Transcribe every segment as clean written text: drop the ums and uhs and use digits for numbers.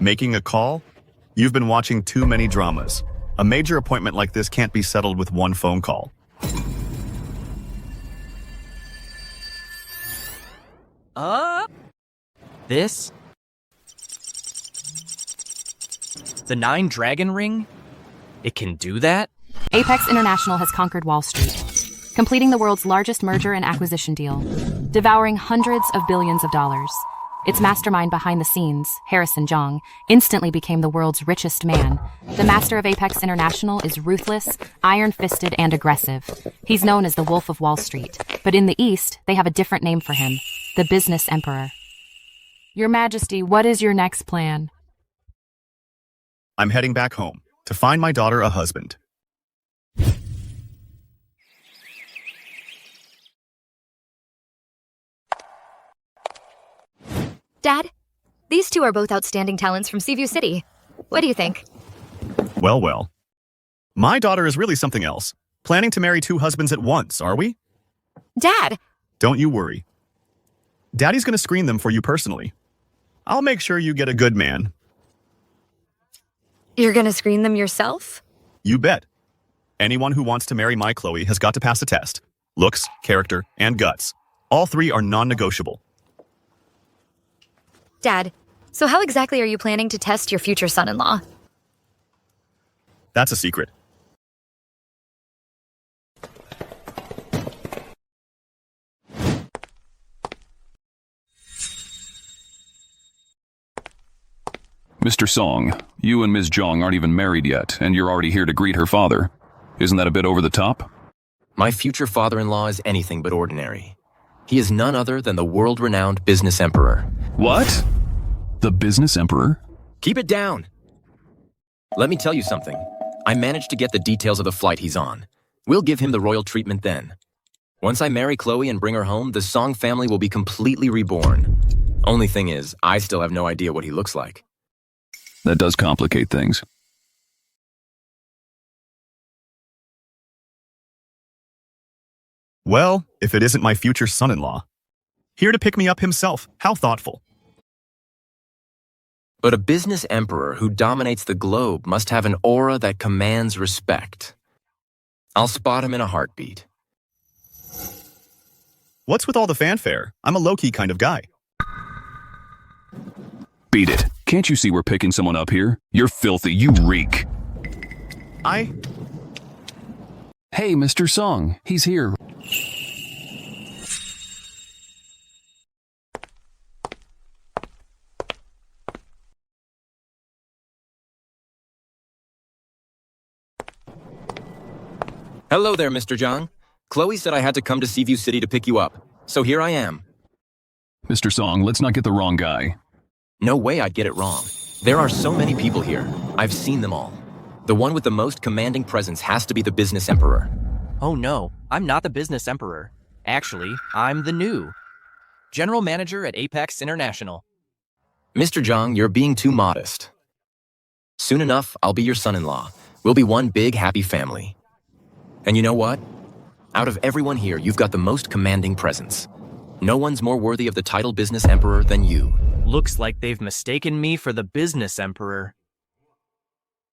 Making a call? You've been watching too many dramas. A major appointment like this can't be settled with one phone call. This? The 9 Dragon Ring? It can do that? Apex International has conquered Wall Street, completing the world's largest merger and acquisition deal, devouring hundreds of billions of dollars. Its mastermind behind the scenes, Harrison Jiang, instantly became the world's richest man. The master of Apex International is ruthless, iron-fisted, and aggressive. He's known as the Wolf of Wall Street, but in the East, they have a different name for him, the Business Emperor. Your Majesty, what is your next plan? I'm heading back home to find my daughter a husband. Dad, these two are both outstanding talents from Seaview City. What do you think? Well, well. My daughter is really something else. Planning to marry 2 husbands at once, are we? Dad! Don't you worry. Daddy's gonna screen them for you personally. I'll make sure you get a good man. You're gonna screen them yourself? You bet. Anyone who wants to marry my Chloe has got to pass a test. Looks, character, and guts. All 3 are non-negotiable. Dad, so how exactly are you planning to test your future son-in-law? That's a secret. Mr. Song, you and Ms. Jang aren't even married yet, and you're already here to greet her father. Isn't that a bit over the top? My future father-in-law is anything but ordinary. He is none other than the world-renowned business emperor. What? The business emperor? Keep it down! Let me tell you something. I managed to get the details of the flight he's on. We'll give him the royal treatment then. Once I marry Chloe and bring her home, the Song family will be completely reborn. Only thing is, I still have no idea what he looks like. That does complicate things. Well, if it isn't my future son-in-law. Here to pick me up himself. How thoughtful. But a business emperor who dominates the globe must have an aura that commands respect. I'll spot him in a heartbeat. What's with all the fanfare? I'm a low-key kind of guy. Beat it. Can't you see we're picking someone up here? You're filthy. You reek. Hey, Mr. Song. He's here. Hello there, Mr. Jang. Chloe said I had to come to Seaview City to pick you up, so here I am. Mr. Song, let's not get the wrong guy. No way I'd get it wrong. There are so many people here. I've seen them all. The one with the most commanding presence has to be the business emperor. Oh no, I'm not the Business Emperor. Actually, I'm the new General Manager at Apex International. Mr. Jang, you're being too modest. Soon enough, I'll be your son-in-law. We'll be one big happy family. And you know what? Out of everyone here, you've got the most commanding presence. No one's more worthy of the title Business Emperor than you. Looks like they've mistaken me for the Business Emperor.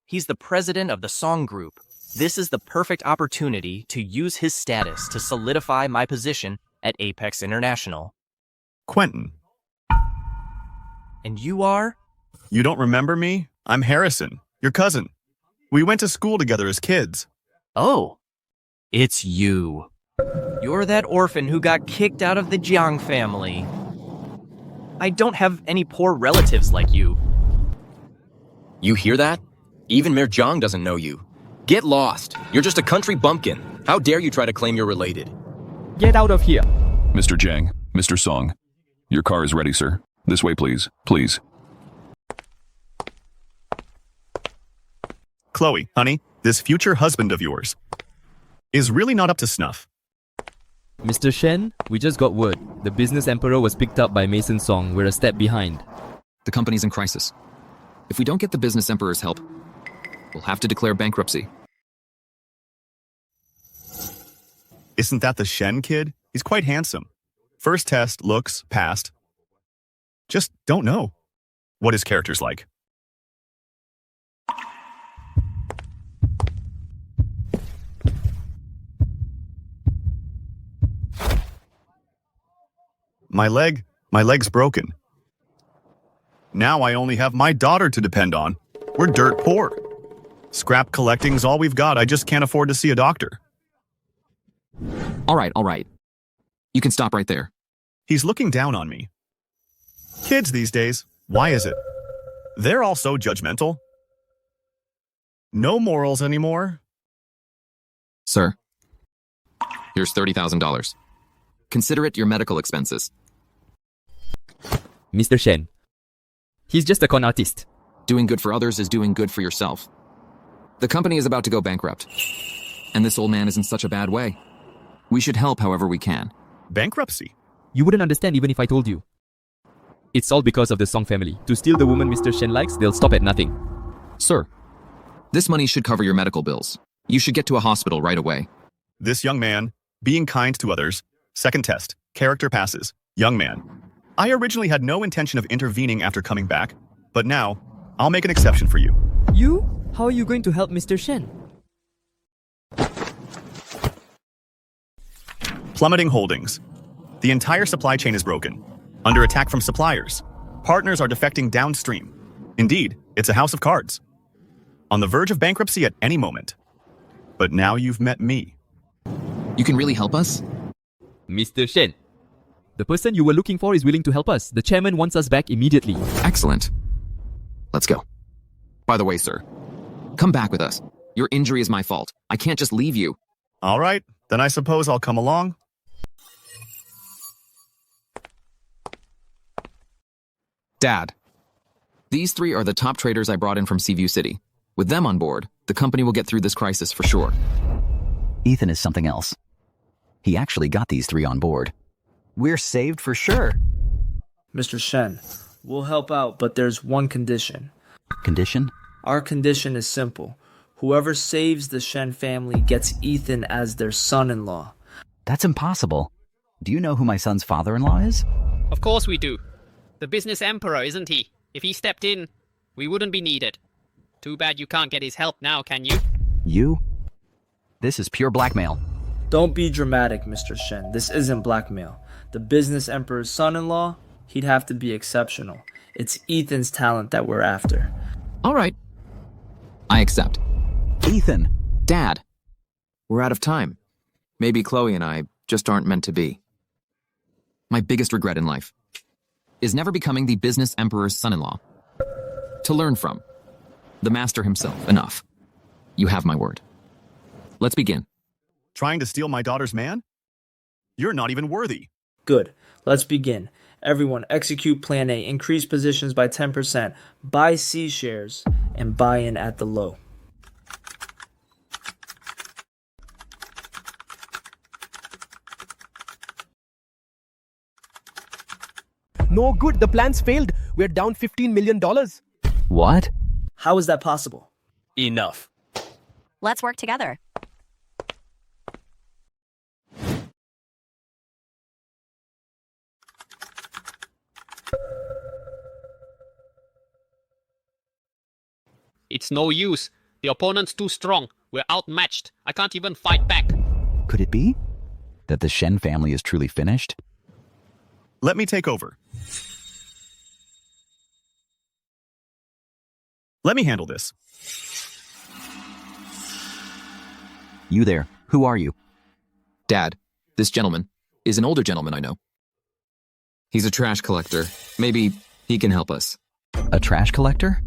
He's the president of the Song Group. This is the perfect opportunity to use his status to solidify my position at Apex International. Quentin. And you are? You don't remember me? I'm Harrison, your cousin. We went to school together as kids. Oh, it's you. You're that orphan who got kicked out of the Jiang family. I don't have any poor relatives like you. You hear that? Even Mayor Jang doesn't know you. Get lost. You're just a country bumpkin. How dare you try to claim you're related? Get out of here. Mr. Jang, Mr. Song. Your car is ready, sir. This way, please. Please. Chloe, honey, this future husband of yours is really not up to snuff. Mr. Shen, we just got word. The business emperor was picked up by Mason Song. We're a step behind. The company's in crisis. If we don't get the business emperor's help, we'll have to declare bankruptcy. Isn't that the Shen kid? He's quite handsome. First test, looks, passed. Just don't know what his character's like. My leg's broken. Now I only have my daughter to depend on. We're dirt poor. Scrap collecting's all we've got. I just can't afford to see a doctor. All right. You can stop right there. He's looking down on me. Kids these days, why is it? They're all so judgmental. No morals anymore. Sir, here's $30,000. Consider it your medical expenses. Mr. Shen. He's just a con artist. Doing good for others is doing good for yourself. The company is about to go bankrupt. And this old man is in such a bad way. We should help however we can. Bankruptcy? You wouldn't understand even if I told you. It's all because of the Song family. To steal the woman Mr. Shen likes, they'll stop at nothing. Sir, this money should cover your medical bills. You should get to a hospital right away. This young man, being kind to others. Second test, character passes. Young man. I originally had no intention of intervening after coming back, but now, I'll make an exception for you. You? How are you going to help Mr. Shen? Plummeting holdings. The entire supply chain is broken. Under attack from suppliers. Partners are defecting downstream. Indeed, it's a house of cards. On the verge of bankruptcy at any moment. But now you've met me. You can really help us? Mr. Shen. The person you were looking for is willing to help us. The chairman wants us back immediately. Excellent. Let's go. By the way, sir, come back with us. Your injury is my fault. I can't just leave you. All right, then I suppose I'll come along. Dad, these three are the top traders I brought in from Seaview City. With them on board, the company will get through this crisis for sure. Ethan is something else. He actually got these three on board. We're saved for sure. Mr. Shen, we'll help out, but there's one condition. Condition? Our condition is simple. Whoever saves the Shen family gets Ethan as their son-in-law. That's impossible. Do you know who my son's father-in-law is? Of course we do. The business emperor, isn't he? If he stepped in, we wouldn't be needed. Too bad you can't get his help now, can you? You? This is pure blackmail. Don't be dramatic, Mr. Shen. This isn't blackmail. The business emperor's son-in-law, he'd have to be exceptional. It's Ethan's talent that we're after. All right. I accept. Ethan! Dad, we're out of time. Maybe Chloe and I just aren't meant to be. My biggest regret in life is never becoming the business emperor's son-in-law. To learn from. The master himself. Enough. You have my word. Let's begin. Trying to steal my daughter's man? You're not even worthy. Good. Let's begin. Everyone, execute Plan A. Increase positions by 10%. Buy C shares and buy in at the low. No good. The plans failed. We're down $15 million. What? How is that possible? Enough. Let's work together. It's no use. The opponent's too strong. We're outmatched. I can't even fight back. Could it be that the Shen family is truly finished? Let me take over. Let me handle this. You there. Who are you? Dad, this gentleman is an older gentleman I know. He's a trash collector. Maybe he can help us. A trash collector?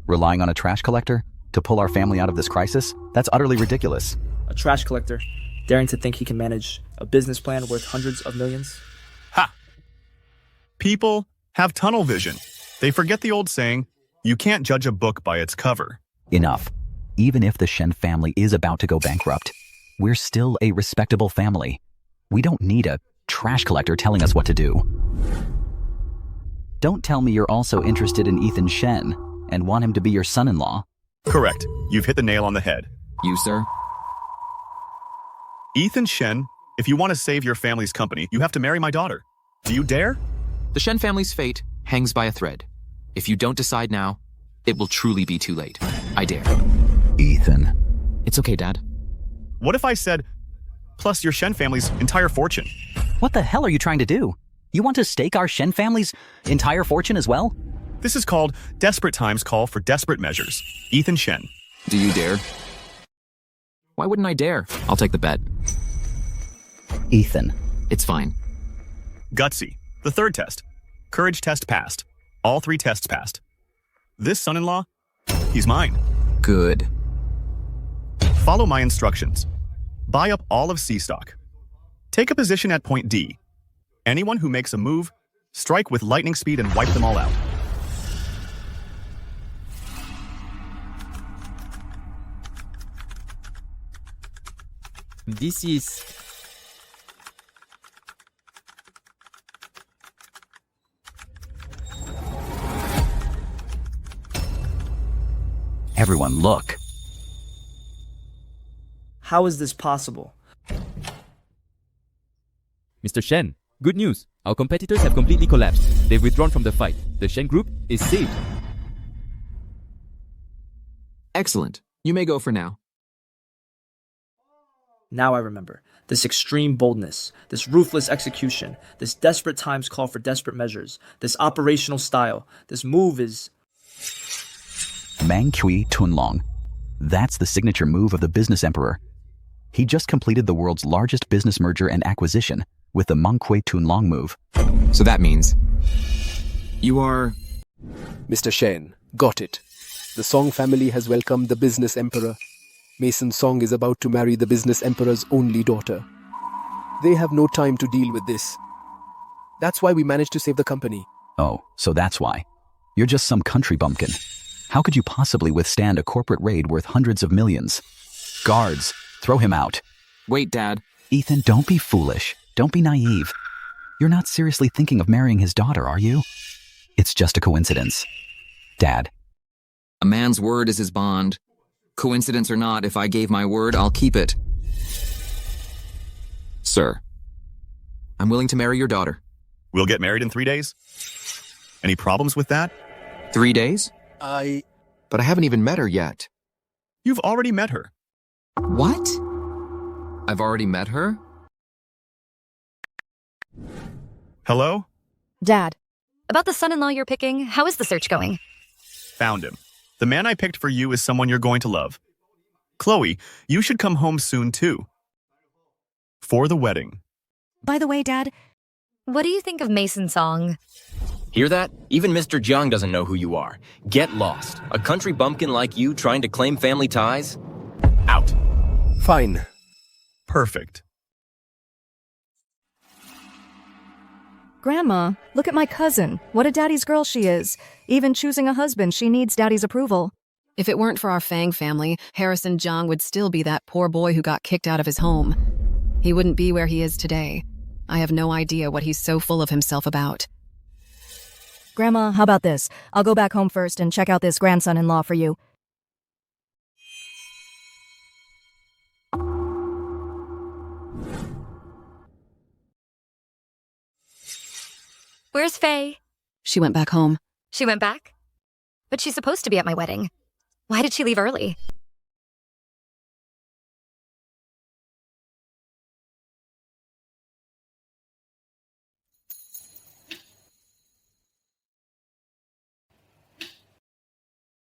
Relying on a trash collector to pull our family out of this crisis? That's utterly ridiculous. A trash collector, daring to think he can manage a business plan worth hundreds of millions? Ha! People have tunnel vision. They forget the old saying, you can't judge a book by its cover. Enough. Even if the Shen family is about to go bankrupt, we're still a respectable family. We don't need a trash collector telling us what to do. Don't tell me you're also interested in Ethan Shen and want him to be your son-in-law. Correct. You've hit the nail on the head. You, sir? Ethan Shen, if you want to save your family's company, you have to marry my daughter. Do you dare? The Shen family's fate hangs by a thread. If you don't decide now, it will truly be too late. I dare. Ethan. It's okay, Dad. What if I said, plus your Shen family's entire fortune? What the hell are you trying to do? You want to stake our Shen family's entire fortune as well? This is called Desperate Times Call for Desperate Measures. Ethan Shen. Do you dare? Why wouldn't I dare? I'll take the bet. Ethan. It's fine. Gutsy. The third test. Courage test passed. All 3 tests passed. This son-in-law, he's mine. Good. Follow my instructions. Buy up all of C stock. Take a position at point D. Anyone who makes a move, strike with lightning speed and wipe them all out. This is... Everyone, look. How is this possible? Mr. Shen, good news. Our competitors have completely collapsed. They've withdrawn from the fight. The Shen group is saved. Excellent. You may go for now. Now I remember. This extreme boldness, this ruthless execution, this desperate times call for desperate measures, this operational style, this move is... Mang Kui Tunlong. That's the signature move of the business emperor. He just completed the world's largest business merger and acquisition with the Mang Kui Tunlong move. So that means... you are... Mr. Shen, got it. The Song family has welcomed the business emperor. Mason Song is about to marry the business emperor's only daughter. They have no time to deal with this. That's why we managed to save the company. Oh, so that's why. You're just some country bumpkin. How could you possibly withstand a corporate raid worth hundreds of millions? Guards, throw him out. Wait, Dad. Ethan, don't be foolish. Don't be naive. You're not seriously thinking of marrying his daughter, are you? It's just a coincidence. Dad. A man's word is his bond. Coincidence or not, if I gave my word, I'll keep it. Sir, I'm willing to marry your daughter. We'll get married in 3 days? Any problems with that? 3 days? But I haven't even met her yet. You've already met her. What? I've already met her? Hello? Dad, about the son-in-law you're picking, how is the search going? Found him. The man I picked for you is someone you're going to love. Chloe, you should come home soon too. For the wedding. By the way, Dad, what do you think of Mason Song? Hear that? Even Mr. Jiang doesn't know who you are. Get lost. A country bumpkin like you trying to claim family ties? Out. Fine. Perfect. Grandma, look at my cousin. What a daddy's girl she is. Even choosing a husband, she needs daddy's approval. If it weren't for our Fang family, Harrison Jang would still be that poor boy who got kicked out of his home. He wouldn't be where he is today. I have no idea what he's so full of himself about. Grandma, how about this? I'll go back home first and check out this grandson-in-law for you. Where's Faye? She went back home. She went back? But she's supposed to be at my wedding. Why did she leave early?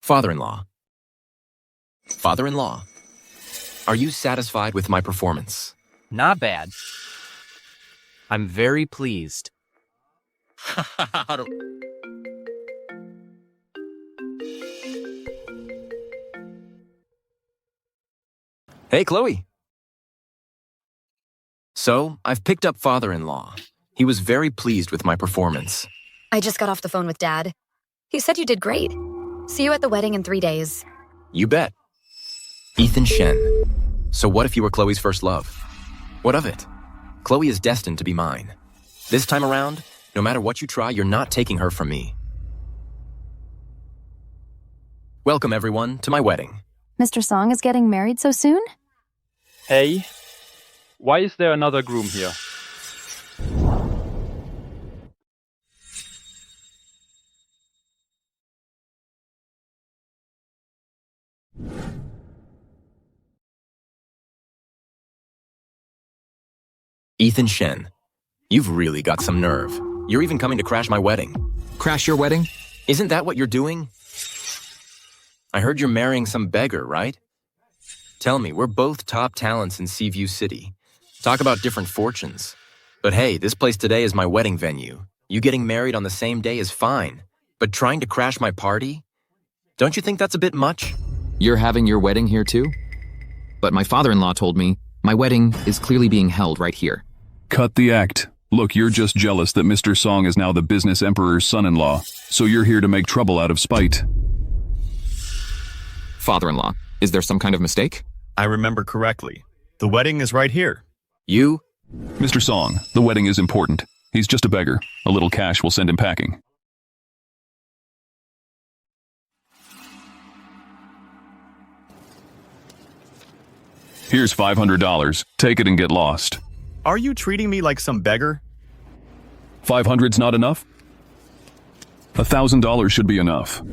Father-in-law. Father-in-law, are you satisfied with my performance? Not bad. I'm very pleased. Hey, Chloe. So, I've picked up father-in-law. He was very pleased with my performance. I just got off the phone with Dad. He said you did great. See you at the wedding in 3 days. You bet. Ethan Shen. So what if you were Chloe's first love? What of it? Chloe is destined to be mine. This time around, no matter what you try, you're not taking her from me. Welcome, everyone, to my wedding. Mr. Song is getting married so soon? Hey, why is there another groom here? Ethan Shen, you've really got some nerve. You're even coming to crash my wedding. Crash your wedding? Isn't that what you're doing? I heard you're marrying some beggar, right? Tell me, we're both top talents in Seaview City. Talk about different fortunes. But hey, this place today is my wedding venue. You getting married on the same day is fine. But trying to crash my party? Don't you think that's a bit much? You're having your wedding here too? But my father-in-law told me my wedding is clearly being held right here. Cut the act. Look, you're just jealous that Mr. Song is now the business emperor's son-in-law, so you're here to make trouble out of spite. Father-in-law, is there some kind of mistake? I remember correctly. The wedding is right here. You? Mr. Song, the wedding is important. He's just a beggar. A little cash will send him packing. Here's $500. Take it and get lost. Are you treating me like some beggar? 500's not enough? $1,000 should be enough.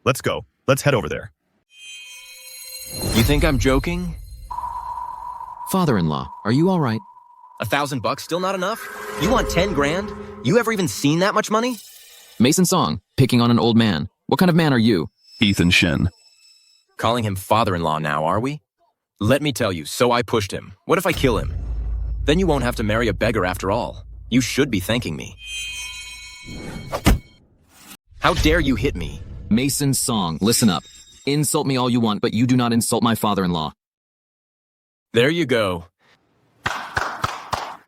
Let's go. Let's head over there. You think I'm joking? Father-in-law, are you all right? $1,000 still not enough? You want 10 grand? You ever even seen that much money? Mason Song, picking on an old man. What kind of man are you? Ethan Shen. Calling him father-in-law now, are we? Let me tell you, so I pushed him. What if I kill him? Then you won't have to marry a beggar after all. You should be thanking me. How dare you hit me? Mason Song, listen up. Insult me all you want, but you do not insult my father-in-law. There you go.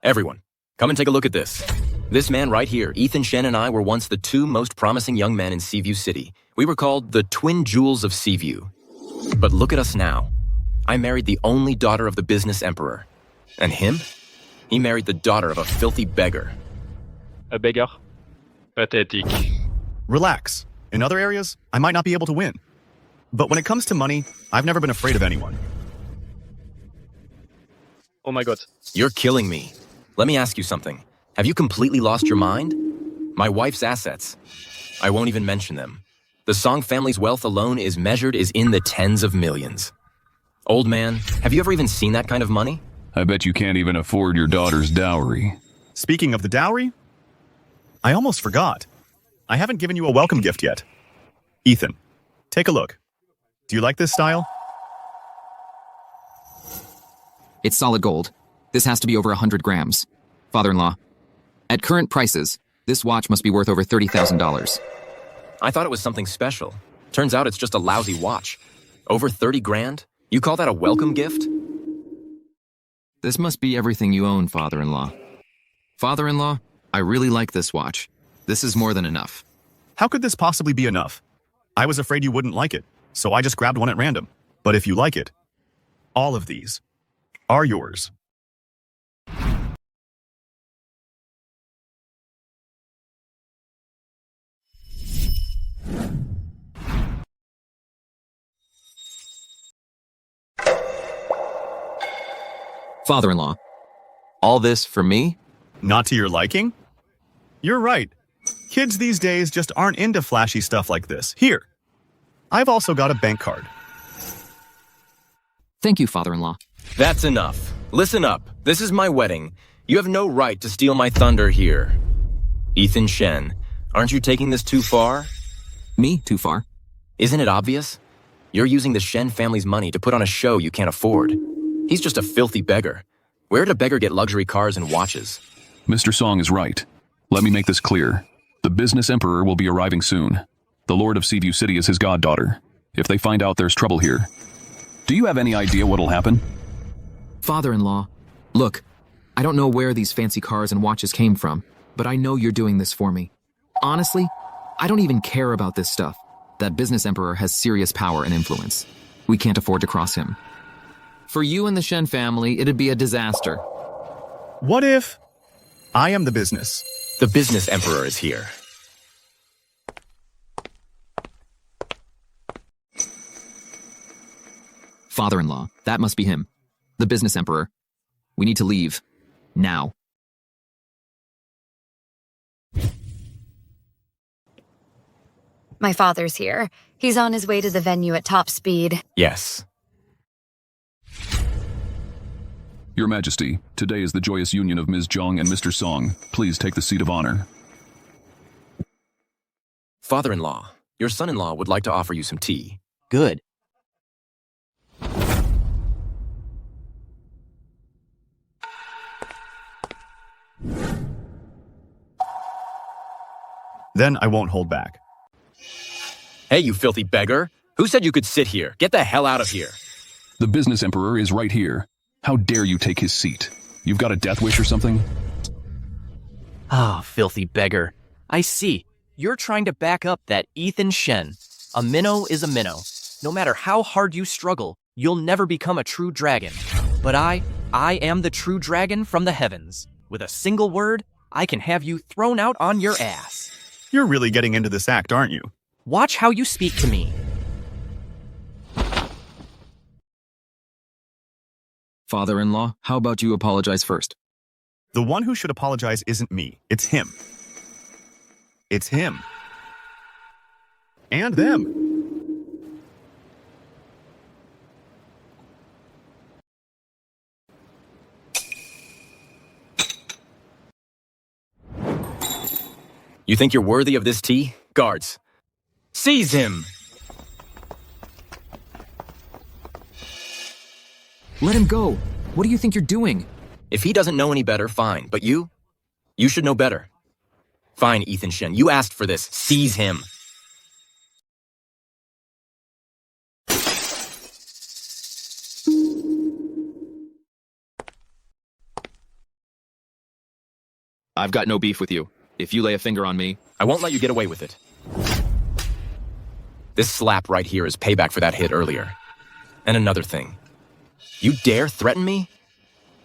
Everyone, come and take a look at this. This man right here, Ethan Shen, and I were once the two most promising young men in Seaview City. We were called the Twin Jewels of Seaview. But look at us now. I married the only daughter of the business emperor. And him? He married the daughter of a filthy beggar. A beggar? Pathetic. Relax. In other areas, I might not be able to win. But when it comes to money, I've never been afraid of anyone. Oh my god. You're killing me. Let me ask you something. Have you completely lost your mind? My wife's assets. I won't even mention them. The Song family's wealth alone is in the tens of millions. Old man, have you ever even seen that kind of money? I bet you can't even afford your daughter's dowry. Speaking of the dowry, I almost forgot. I haven't given you a welcome gift yet. Ethan, take a look. Do you like this style? It's solid gold. This has to be over 100 grams. Father-in-law, at current prices, this watch must be worth over $30,000. I thought it was something special. Turns out it's just a lousy watch. Over 30 grand? You call that a welcome gift? This must be everything you own, father-in-law. Father-in-law, I really like this watch. This is more than enough. How could this possibly be enough? I was afraid you wouldn't like it, so I just grabbed one at random. But if you like it, all of these are yours. Father-in-law, all this for me? Not to your liking? You're right. Kids these days just aren't into flashy stuff like this. Here, I've also got a bank card. Thank you, father-in-law. That's enough. Listen up. This is my wedding. You have no right to steal my thunder here. Ethan Shen, aren't you taking this too far? Me? Too far? Isn't it obvious? You're using the Shen family's money to put on a show you can't afford. He's just a filthy beggar. Where'd a beggar get luxury cars and watches? Mr. Song is right. Let me make this clear. The business emperor will be arriving soon. The Lord of Seaview City is his goddaughter. If they find out there's trouble here. Do you have any idea what'll happen? Father-in-law, look, I don't know where these fancy cars and watches came from, but I know you're doing this for me. Honestly, I don't even care about this stuff. That business emperor has serious power and influence. We can't afford to cross him. For you and the Shen family, it'd be a disaster. What if I am the business? The business emperor is here. Father-in-law, that must be him. The business emperor. We need to leave. Now. My father's here. He's on his way to the venue at top speed. Yes. Your Majesty, today is the joyous union of Ms. Jiang and Mr. Song. Please take the seat of honor. Father-in-law, your son-in-law would like to offer you some tea. Good. Then I won't hold back. Hey, you filthy beggar! Who said you could sit here? Get the hell out of here! The business emperor is right here. How dare you take his seat? You've got a death wish or something? Ah, filthy beggar. I see. You're trying to back up that Ethan Shen. A minnow is a minnow. No matter how hard you struggle, you'll never become a true dragon. But I am the true dragon from the heavens. With a single word, I can have you thrown out on your ass. You're really getting into this act, aren't you? Watch how you speak to me. Father-in-law, how about you apologize first? The one who should apologize isn't me. It's him. It's him. And them. You think you're worthy of this tea? Guards, seize him! Let him go. What do you think you're doing? If he doesn't know any better, fine. But you should know better. Fine, Ethan Shen, you asked for this. Seize him. I've got no beef with you. If you lay a finger on me, I won't let you get away with it. This slap right here is payback for that hit earlier. And another thing. You dare threaten me?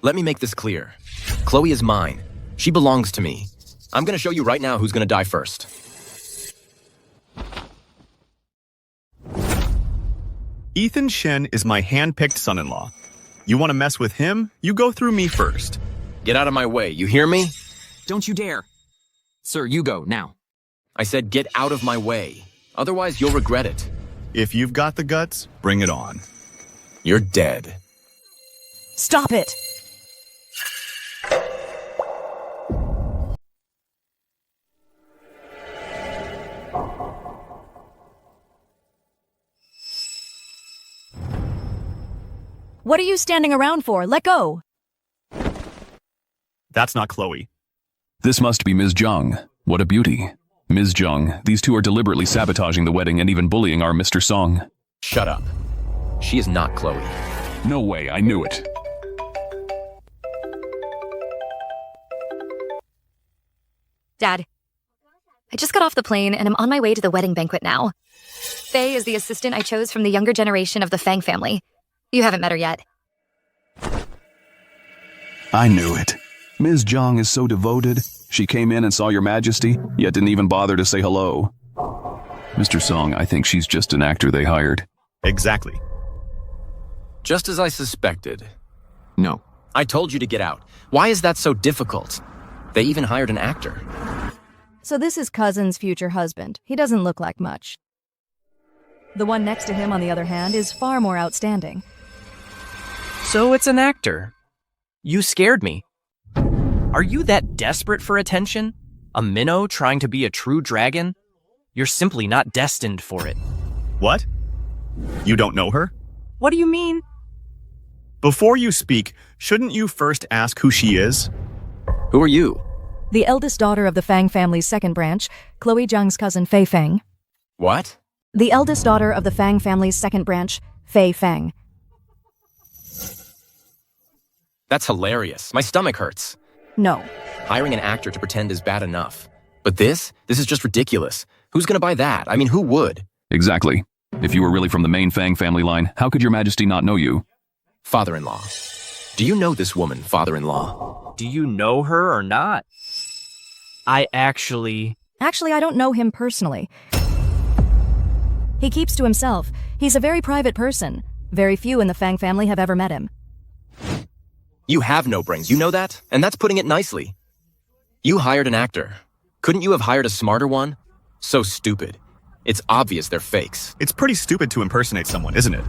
Let me make this clear. Chloe is mine. She belongs to me. I'm gonna show you right now who's gonna die first. Ethan Shen is my hand-picked son-in-law. You want to mess with him? You go through me first. Get out of my way, you hear me? Don't you dare. Sir, you go, now. I said get out of my way. Otherwise, you'll regret it. If you've got the guts, bring it on. You're dead. Stop it! What are you standing around for? Let go! That's not Chloe. This must be Ms. Jiang. What a beauty. Ms. Jiang, these two are deliberately sabotaging the wedding and even bullying our Mr. Song. Shut up. She is not Chloe. No way, I knew it. Dad, I just got off the plane and I'm on my way to the wedding banquet now. Faye is the assistant I chose from the younger generation of the Fang family. You haven't met her yet. I knew it. Ms. Jiang is so devoted. She came in and saw your majesty, yet didn't even bother to say hello. Mr. Song, I think she's just an actor they hired. Exactly. Just as I suspected. No. I told you to get out. Why is that so difficult? They even hired an actor. So this is Cousin's future husband. He doesn't look like much. The one next to him, on the other hand, is far more outstanding. So it's an actor. You scared me. Are you that desperate for attention? A minnow trying to be a true dragon? You're simply not destined for it. What? You don't know her? What do you mean? Before you speak, shouldn't you first ask who she is? Who are you? The eldest daughter of the Fang family's second branch, Chloe Jiang's cousin Fei Fang. What? The eldest daughter of the Fang family's second branch, Fei Fang. That's hilarious. My stomach hurts. No. Hiring an actor to pretend is bad enough. But this is just ridiculous. Who's gonna buy that? I mean, who would? Exactly. If you were really from the main Fang family line, how could your majesty not know you? Father-in-law. Do you know this woman, father-in-law? Do you know her or not? Actually, I don't know him personally. He keeps to himself. He's a very private person. Very few in the Fang family have ever met him. You have no brains, you know that? And that's putting it nicely. You hired an actor. Couldn't you have hired a smarter one? So stupid. It's obvious they're fakes. It's pretty stupid to impersonate someone, isn't it?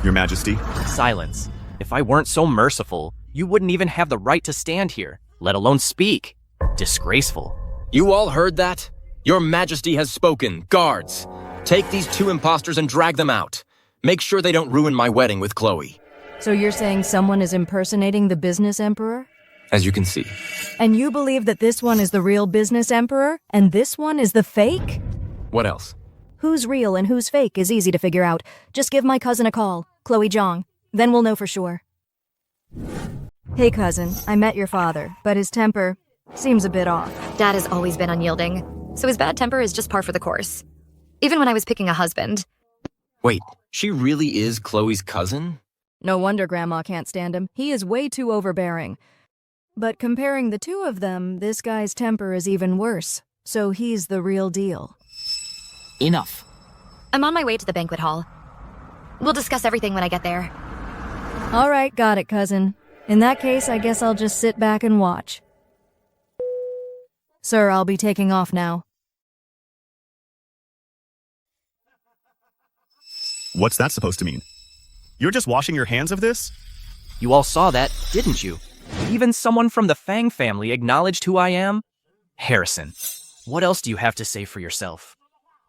Your Majesty. Silence. If I weren't so merciful, You wouldn't even have the right to stand here, let alone speak. Disgraceful. You all heard that? Your Majesty has spoken. Guards, take these two imposters and drag them out. Make sure they don't ruin my wedding with Chloe. So you're saying someone is impersonating the business emperor? As you can see. And you believe that this one is the real business emperor, and this one is the fake? What else? Who's real and who's fake is easy to figure out. Just give my cousin a call, Chloe Jang. Then we'll know for sure. Hey cousin, I met your father, but his temper seems a bit off. Dad has always been unyielding, so his bad temper is just par for the course. Even when I was picking a husband. Wait, she really is Chloe's cousin? No wonder Grandma can't stand him. He is way too overbearing. But comparing the two of them, this guy's temper is even worse. So he's the real deal. Enough. I'm on my way to the banquet hall. We'll discuss everything when I get there. All right, got it, cousin. In that case, I guess I'll just sit back and watch. Sir, I'll be taking off now. What's that supposed to mean? You're just washing your hands of this? You all saw that, didn't you? Even someone from the Fang family acknowledged who I am? Harrison, what else do you have to say for yourself?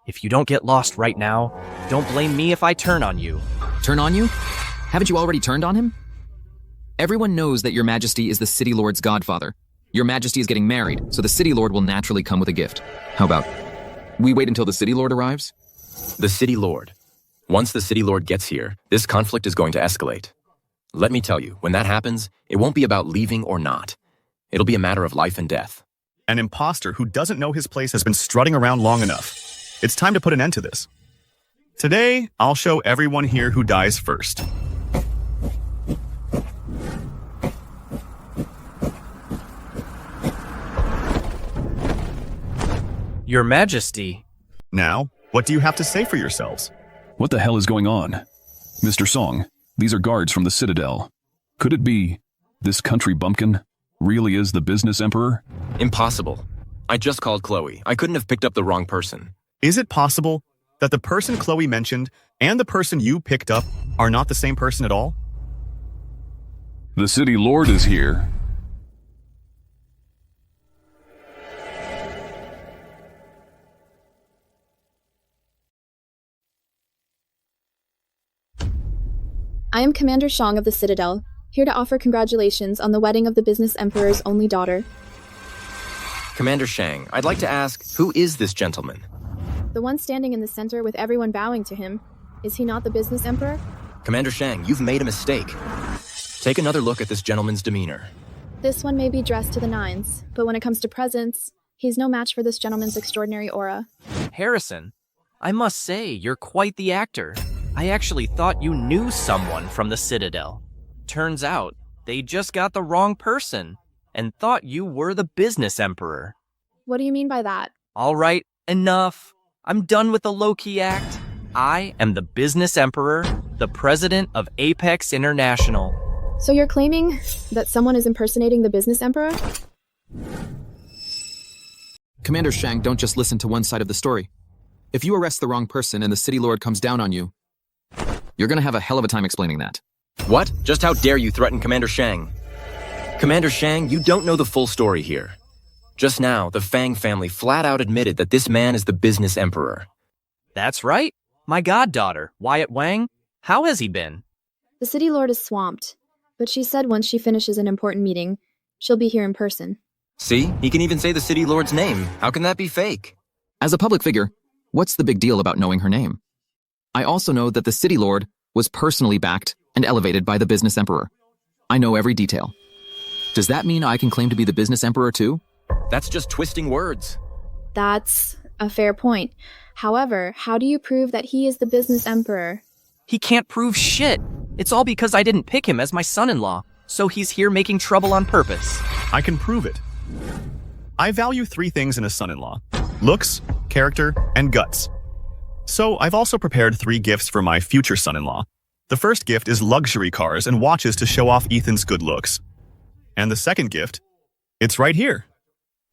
If you don't get lost right now, don't blame me if I turn on you. Turn on you? Haven't you already turned on him? Everyone knows that your Majesty is the City Lord's godfather. Your Majesty is getting married, so the City Lord will naturally come with a gift. How about we wait until the City Lord arrives? The City Lord. Once the City Lord gets here, this conflict is going to escalate. Let me tell you, when that happens, it won't be about leaving or not. It'll be a matter of life and death. An imposter who doesn't know his place has been strutting around long enough. It's time to put an end to this. Today, I'll show everyone here who dies first. Your Majesty. Now, what do you have to say for yourselves? What the hell is going on? Mr. Song, these are guards from the Citadel. Could it be this country bumpkin really is the business emperor? Impossible. I just called Chloe. I couldn't have picked up the wrong person. Is it possible that the person Chloe mentioned and the person you picked up are not the same person at all? The City Lord is here. I am Commander Shang of the Citadel, here to offer congratulations on the wedding of the business emperor's only daughter. Commander Shang, I'd like to ask, who is this gentleman? The one standing in the center with everyone bowing to him. Is he not the business emperor? Commander Shang, you've made a mistake. Take another look at this gentleman's demeanor. This one may be dressed to the nines, but when it comes to presence, he's no match for this gentleman's extraordinary aura. Harrison, I must say, you're quite the actor. I actually thought you knew someone from the Citadel. Turns out, they just got the wrong person and thought you were the business emperor. What do you mean by that? All right, enough. I'm done with the low-key act. I am the business emperor, the president of Apex International. So you're claiming that someone is impersonating the business emperor? Commander Shang, don't just listen to one side of the story. If you arrest the wrong person and the City Lord comes down on you, you're gonna have a hell of a time explaining that. What? Just how dare you threaten Commander Shang? Commander Shang, you don't know the full story here. Just now, the Fang family flat out admitted that this man is the business emperor. That's right. My goddaughter, Wyatt Wang. How has he been? The City Lord is swamped, but she said once she finishes an important meeting, she'll be here in person. See? He can even say the City Lord's name. How can that be fake? As a public figure, what's the big deal about knowing her name? I also know that the City Lord was personally backed and elevated by the business emperor. I know every detail. Does that mean I can claim to be the business emperor too? That's just twisting words. That's a fair point. However, how do you prove that he is the business emperor? He can't prove shit. It's all because I didn't pick him as my son-in-law, so he's here making trouble on purpose. I can prove it. I value 3 things in a son-in-law: looks, character, and guts. So I've also prepared 3 gifts for my future son-in-law. The first gift is luxury cars and watches to show off Ethan's good looks. And the second gift, it's right here.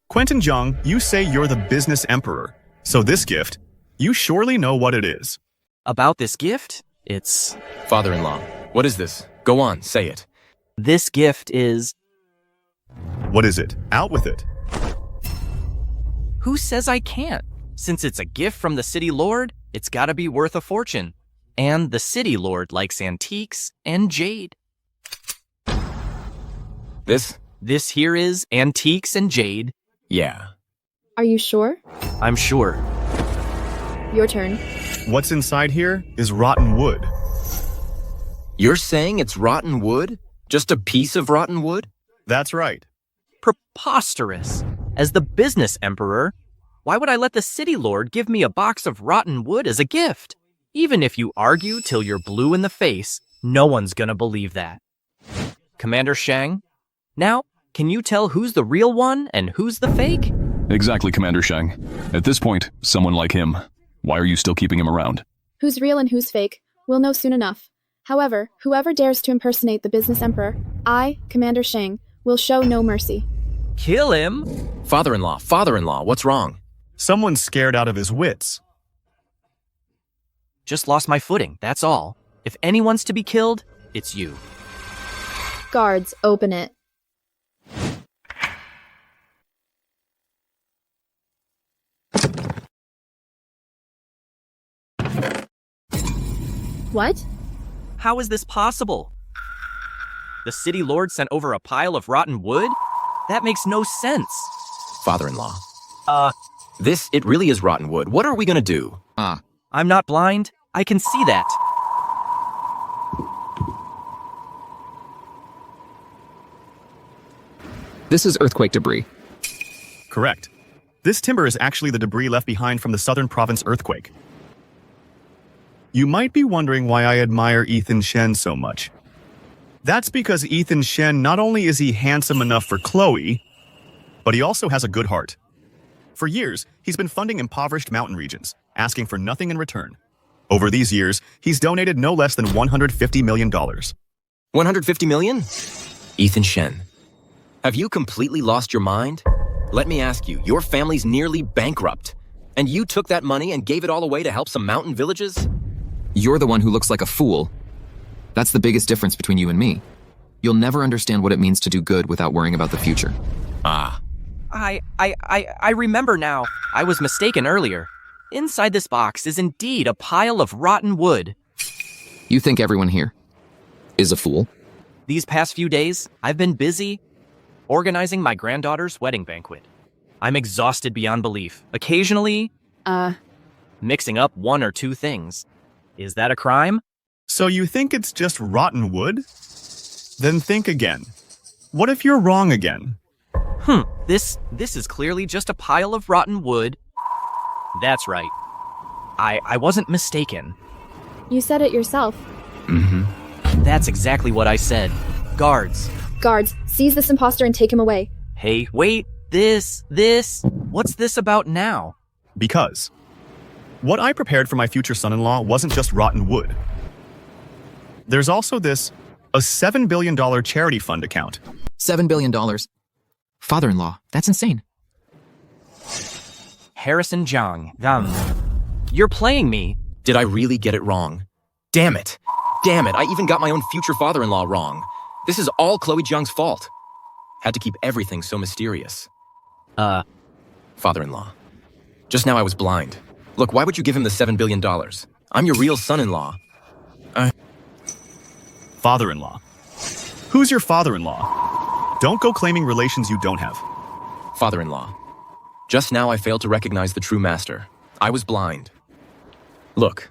Quentin Jiang, you say you're the business emperor. So this gift, you surely know what it is. About this gift, it's... Father-in-law, what is this? Go on, say it. This gift is... What is it? Out with it. Who says I can't? Since it's a gift from the city lord, it's gotta be worth a fortune. And the city lord likes antiques and jade. This here is antiques and jade. Yeah. Are you sure? I'm sure. Your turn. What's inside here is rotten wood. You're saying it's rotten wood? Just a piece of rotten wood? That's right. Preposterous. As the business emperor, why would I let the city lord give me a box of rotten wood as a gift? Even if you argue till you're blue in the face, no one's gonna believe that. Commander Shang, now, can you tell who's the real one and who's the fake? Exactly, Commander Shang. At this point, someone like him. Why are you still keeping him around? Who's real and who's fake? We'll know soon enough. However, whoever dares to impersonate the business emperor, I, Commander Shang, will show no mercy. Kill him? Father-in-law, what's wrong? Someone's scared out of his wits. Just lost my footing, that's all. If anyone's to be killed, it's you. Guards, open it. What? How is this possible? The city lord sent over a pile of rotten wood? That makes no sense. Father-in-law. It really is rotten wood. What are we gonna do? I'm not blind. I can see that. This is earthquake debris. Correct. This timber is actually the debris left behind from the southern province earthquake. You might be wondering why I admire Ethan Shen so much. That's because Ethan Shen, not only is he handsome enough for Chloe, but he also has a good heart. For years, he's been funding impoverished mountain regions, asking for nothing in return. Over these years, he's donated no less than $150 million. 150 million? Ethan Shen, have you completely lost your mind? Let me ask you, your family's nearly bankrupt, and you took that money and gave it all away to help some mountain villages? You're the one who looks like a fool. That's the biggest difference between you and me. You'll never understand what it means to do good without worrying about the future. I remember now. I was mistaken earlier. Inside this box is indeed a pile of rotten wood. You think everyone here is a fool? These past few days, I've been busy organizing my granddaughter's wedding banquet. I'm exhausted beyond belief. Occasionally, mixing up one or two things. Is that a crime? So you think it's just rotten wood? Then think again. What if you're wrong again? This is clearly just a pile of rotten wood. That's right. I wasn't mistaken. You said it yourself. That's exactly what I said. Guards. Guards, seize this imposter and take him away. Hey, wait. What's this about now? Because what I prepared for my future son-in-law wasn't just rotten wood. There's also a $7 billion charity fund account. $7 billion. Father-in-law, that's insane. Harrison Jang. You're playing me. Did I really get it wrong? Damn it, I even got my own future father-in-law wrong. This is all Chloe Jiang's fault. Had to keep everything so mysterious. Father-in-law. Just now I was blind. Look, why would you give him the $7 billion? I'm your real son-in-law. Father-in-law. Who's your father-in-law? Don't go claiming relations you don't have. Father-in-law. Just now I failed to recognize the true master. I was blind. Look,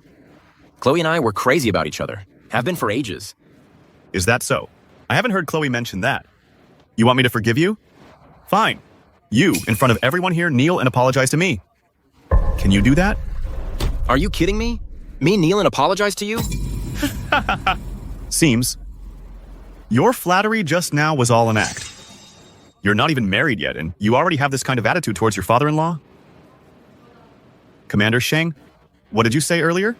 Chloe and I were crazy about each other. Have been for ages. Is that so? I haven't heard Chloe mention that. You want me to forgive you? Fine. You, in front of everyone here, kneel and apologize to me. Can you do that? Are you kidding me? Me kneel and apologize to you? Seems. Your flattery just now was all an act. You're not even married yet, and you already have this kind of attitude towards your father-in-law? Commander Sheng, what did you say earlier?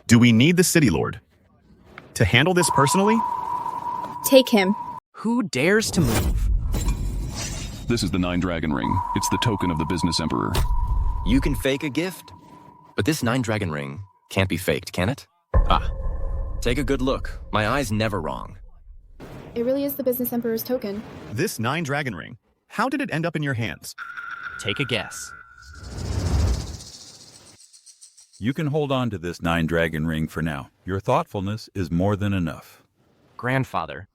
Do we need the city lord to handle this personally? Take him. Who dares to move? This is the 9-dragon ring. It's the token of the business emperor. You can fake a gift, but this 9-dragon ring can't be faked, can it? Take a good look. My eye's never wrong. It really is the Business Emperor's token. This 9 dragon ring, how did it end up in your hands? Take a guess. You can hold on to this 9 dragon ring for now. Your thoughtfulness is more than enough. Grandfather,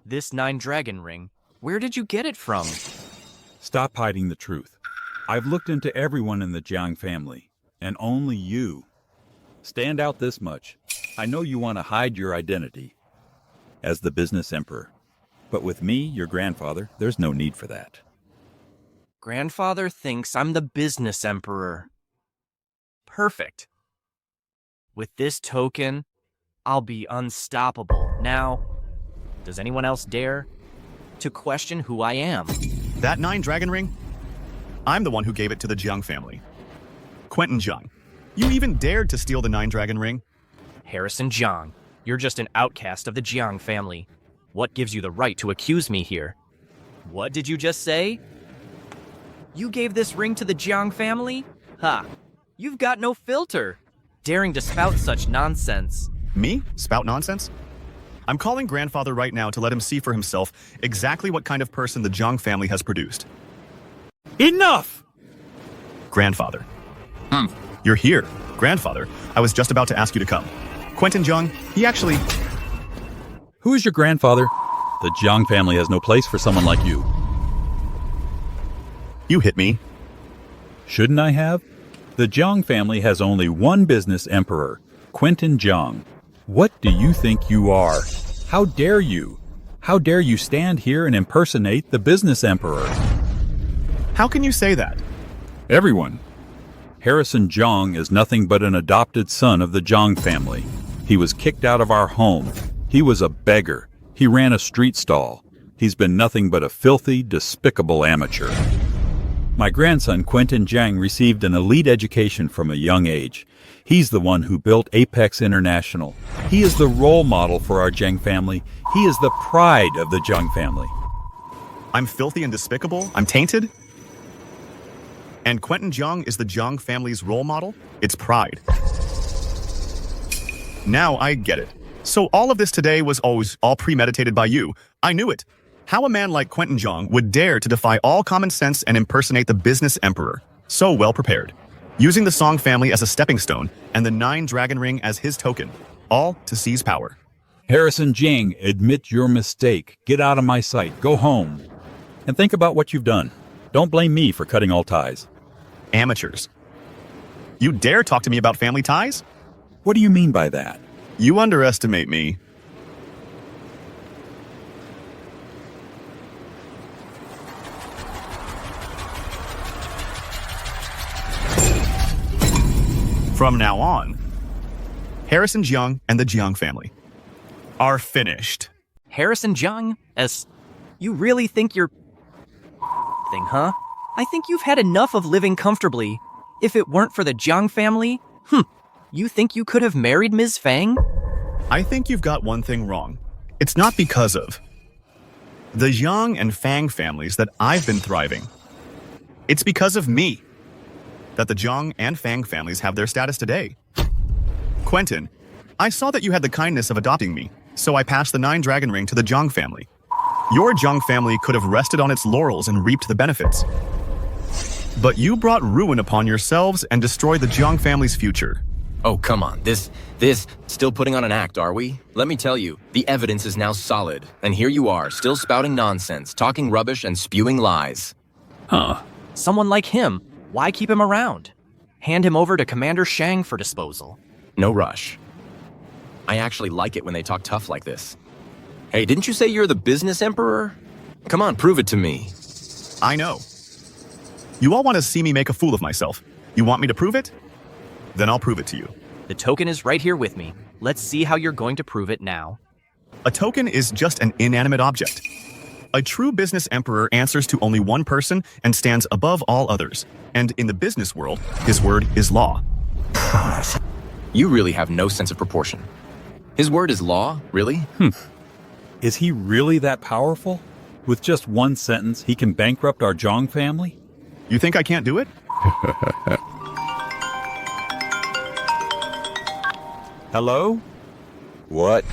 this 9 dragon ring, where did you get it from? Stop hiding the truth. I've looked into everyone in the Jiang family, and only you. Stand out this much. I know you want to hide your identity as the business emperor. But with me, your grandfather, there's no need for that. Grandfather thinks I'm the business emperor. Perfect. With this token, I'll be unstoppable. Now, does anyone else dare to question who I am? That 9 dragon ring? I'm the one who gave it to the Jiang family. Quentin Jiang, you even dared to steal the 9 dragon ring? Harrison Jiang, you're just an outcast of the Jiang family. What gives you the right to accuse me here? What did you just say? You gave this ring to the Jiang family? Ha! You've got no filter. Daring to spout such nonsense. Me? Spout nonsense? I'm calling grandfather right now to let him see for himself exactly what kind of person the Jiang family has produced. Enough! Grandfather. You're here. Grandfather, I was just about to ask you to come. Quentin Jiang, he actually... Who is your grandfather? The Jiang family has no place for someone like you. You hit me. Shouldn't I have? The Jiang family has only one business emperor, Quentin Jiang. What do you think you are? How dare you? How dare you stand here and impersonate the business emperor? How can you say that? Everyone. Harrison Jiang is nothing but an adopted son of the Jiang family. He was kicked out of our home. He was a beggar. He ran a street stall. He's been nothing but a filthy, despicable amateur. My grandson, Quentin Jiang, received an elite education from a young age. He's the one who built Apex International. He is the role model for our Jiang family. He is the pride of the Jiang family. I'm filthy and despicable? I'm tainted? And Quentin Jiang is the Jiang family's role model? It's pride. Now I get it. So all of this today was always all premeditated by you. I knew it. How a man like Quentin Jiang would dare to defy all common sense and impersonate the business emperor. So well prepared. Using the Song family as a stepping stone and the 9 dragon ring as his token. All to seize power. Harrison Jiang, admit your mistake. Get out of my sight. Go home. And think about what you've done. Don't blame me for cutting all ties. Amateurs. You dare talk to me about family ties? What do you mean by that? You underestimate me. From now on, Harrison Jiang and the Jiang family are finished. Harrison Jiang, you really think you're... thing, huh? I think you've had enough of living comfortably. If it weren't for the Jiang family, you think you could have married Ms. Fang? I think you've got one thing wrong. It's not because of the Jiang and Fang families that I've been thriving. It's because of me that the Jiang and Fang families have their status today. Quentin, I saw that you had the kindness of adopting me, so I passed the 9 dragon ring to the Jiang family. Your Jiang family could have rested on its laurels and reaped the benefits. But you brought ruin upon yourselves and destroyed the Jiang family's future. Oh, come on. This, still putting on an act, are we? Let me tell you, the evidence is now solid. And here you are, still spouting nonsense, talking rubbish and spewing lies. Someone like him, why keep him around? Hand him over to Commander Shang for disposal. No rush. I actually like it when they talk tough like this. Hey, didn't you say you're the business emperor? Come on, prove it to me. I know. You all want to see me make a fool of myself. You want me to prove it? Then I'll prove it to you. The token is right here with me. Let's see how you're going to prove it now. A token is just an inanimate object. A true business emperor answers to only one person and stands above all others. And in the business world, his word is law. You really have no sense of proportion. His word is law, really? Is he really that powerful? With just one sentence, he can bankrupt our Jiang family? You think I can't do it? Hello? What?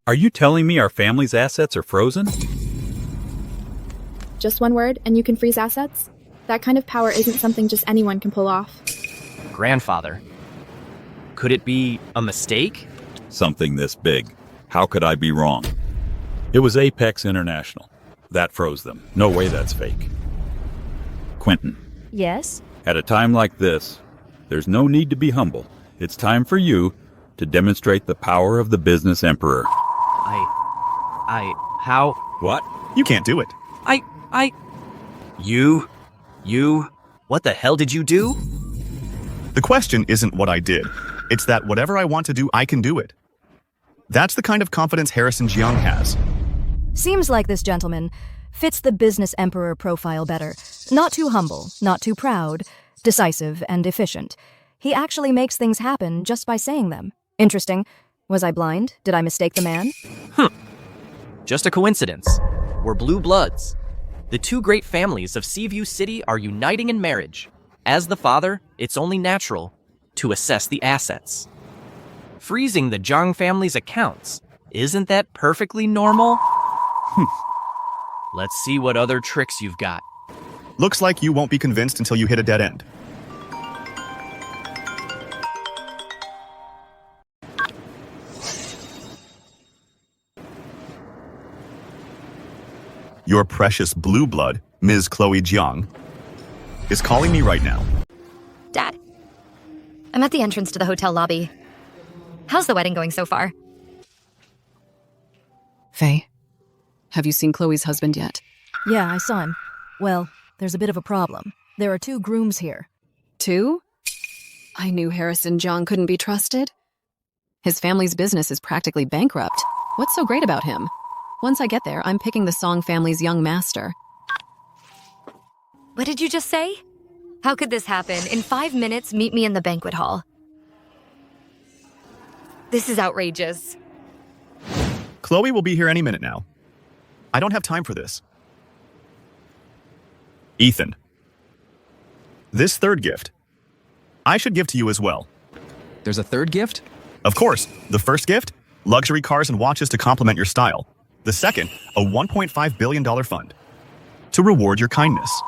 Are you telling me our family's assets are frozen? Just one word, and you can freeze assets? That kind of power isn't something just anyone can pull off. Grandfather. Could it be a mistake? Something this big. How could I be wrong? It was Apex International. That froze them. No way that's fake. Quentin. Yes? At a time like this, there's no need to be humble. It's time for you to demonstrate the power of the business emperor. How? What? You can't do it. You, what the hell did you do? The question isn't what I did. It's that whatever I want to do, I can do it. That's the kind of confidence Harrison Jiang has. Seems like this gentleman fits the business emperor profile better. Not too humble, not too proud, decisive and efficient. He actually makes things happen just by saying them. Interesting. Was I blind? Did I mistake the man? Just a coincidence. We're blue bloods. The two great families of Seaview City are uniting in marriage. As the father, it's only natural to assess the assets. Freezing the Jang family's accounts, isn't that perfectly normal? Let's see what other tricks you've got. Looks like you won't be convinced until you hit a dead end. Your precious blue blood, Ms. Chloe Jiang, is calling me right now. Dad, I'm at the entrance to the hotel lobby. How's the wedding going so far? Faye, have you seen Chloe's husband yet? Yeah, I saw him. Well, there's a bit of a problem. There are 2 grooms here. 2? I knew Harrison Jiang couldn't be trusted. His family's business is practically bankrupt. What's so great about him? Once I get there, I'm picking the Song family's young master. What did you just say? How could this happen? In 5 minutes, meet me in the banquet hall. This is outrageous. Chloe will be here any minute now. I don't have time for this. Ethan. This third gift, I should give to you as well. There's a third gift? Of course. The first gift, luxury cars and watches to complement your style. The second, a $1.5 billion fund to reward your kindness.